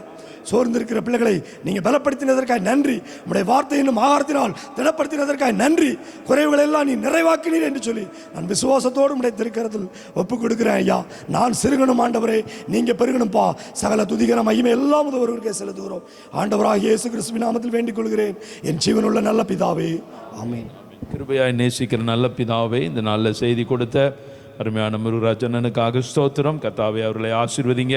சோர்ந்திருக்கிற பிள்ளைகளை நீங்கள் பலப்படுத்தினதற்காக நன்றி. உங்களுடைய வார்த்தை என்னும் ஆகாரத்தினால் திடப்படுத்தினதற்காக நன்றி. குறைவுகளை எல்லாம் நீ நிறைவாக்கினீர் என்று சொல்லி நான் விசுவாசத்தோடு உடைய திருக்கரத்தில் ஒப்புக் கொடுக்கிறேன். ஐயா, நான் சிறுகணும் ஆண்டவரே, நீங்க பெருகணும்பா. சகல துதிகர மகிமை எல்லாம் ஒருவருக்கே செலுத்துகிறோம். ஆண்டவராக இயேசு கிறிஸ்துவின் நாமத்தில் வேண்டிக் கொள்கிறேன், என் ஜீவனுள்ள நல்ல பிதாவே, ஆமென். கிருபையாய் நேசிக்கிற நல்ல பிதாவே, இந்த நல்ல செய்தி கொடுத்த அருமையான முருகராஜனுக்காக ஸ்தோத்திரம். கர்த்தாவே, அவர்களை ஆசீர்வதிங்க,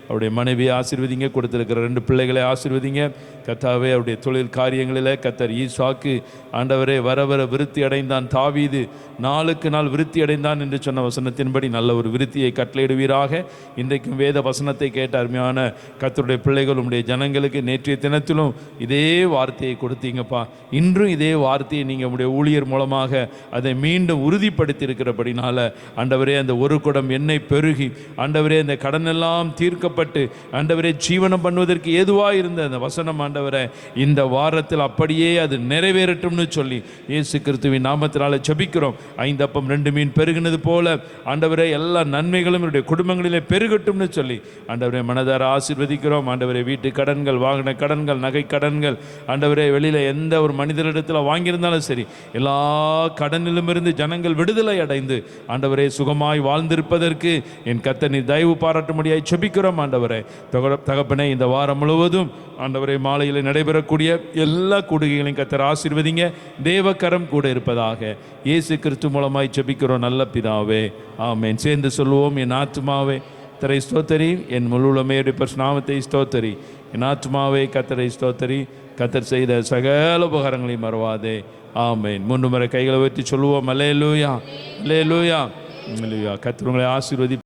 அவருடைய மனைவியை ஆசீர்வதிங்க, கொடுத்திருக்கிற 2 பிள்ளைகளை ஆசீர்வதிங்க. கர்த்தாவே, அவருடைய தொழில் காரியங்களில் கர்த்தர் ஈசாக்கு ஆண்டவரே வர வர விருத்தி அடைந்தான், தாவீது நாளுக்கு நாள் விருத்தி அடைந்தான் என்று சொன்ன வசனத்தின்படி நல்ல ஒரு விருத்தியை கட்டளையிடுவீராக. இன்றைக்கும் வேத வசனத்தை கேட்ட அருமையான கர்த்தருடைய பிள்ளைகள் உடைய ஜனங்களுக்கு நேற்றைய தினத்திலும் இதே வார்த்தையை கொடுத்தீங்கப்பா. இன்றும் இதே வார்த்தையை நீங்கள் உடைய ஊழியர் மூலமாக அதை மீண்டும் உறுதிப்படுத்தி இருக்கிறபடினால ஆண்டவரே, அந்த ஒரு குடம் எண்ணெய் பெருகி ஆண்டவரே அந்த கடனெல்லாம் தீர்க்கப்பட்டு ஆண்டவரே ஜீவனம் பண்ணுவதற்கு ஏதுவாக இருந்த அந்த வசனம் ஆண்டவரே இந்த வாரத்தில் அப்படியே அது நிறைவேறட்டும்னு சொல்லி இயேசு கிறிஸ்துவின் நாமத்தினால ஜெபிக்கிறோம். 5 அப்பம் 2 மீன் பெருகினது போல ஆண்டவரே எல்லா நன்மைகளும் என்னுடைய குடும்பங்களிலே பெருகட்டும்னு சொல்லி ஆண்டவரே மனதார ஆசீர்வதிக்கிறோம். ஆண்டவரே, வீட்டு கடன்கள், வாங்கின கடன்கள், நகை கடன்கள், ஆண்டவரே வெளியில் எந்த ஒரு மனிதரிடத்தில் வாங்கியிருந்தாலும் சரி, எல்லா கடனிலும் இருந்து ஜனங்கள் விடுதலை அடைந்து ஆண்டவரே சுகமாய் வாழ்ந்திருப்பதற்கு என் கர்த்தர் நீர் தயவு பாராட்டும்படியாய் ஜெபிக்கிறோம். ஆண்டவரே தகப்பனே, இந்த வாரம் முழுவதும் ஆண்டவரே மாலையில் நடைபெறக்கூடிய எல்லா கூடுகைகளையும் கர்த்தர் ஆசீர்வதிங்க. தேவக்கரம் கூட இருப்பதாக இயேசு கிறிஸ்து மூலமாய் ஜெபிக்கிறோம் நல்ல பிதாவே, ஆமென். சேர்ந்து சொல்லுவோம், என் ஆத்துமாவே கர்த்தரை ஸ்தோத்தரி, என் முழுமையுடைய பரிசுநாமத்தை ஸ்தோத்தரி. என் ஆத்துமாவே கர்த்தரை ஸ்தோத்தரி, கர்த்தர் செய்த சகல உபகாரங்களையும் மறவாதே, ஆமென். 3 முறை கைகளை வைத்து சொல்லுவோம், அல்லேலூயா, அல்லேலூயா, அல்லேலூயா. கர்த்தர் உங்களை ஆசீர்வதி.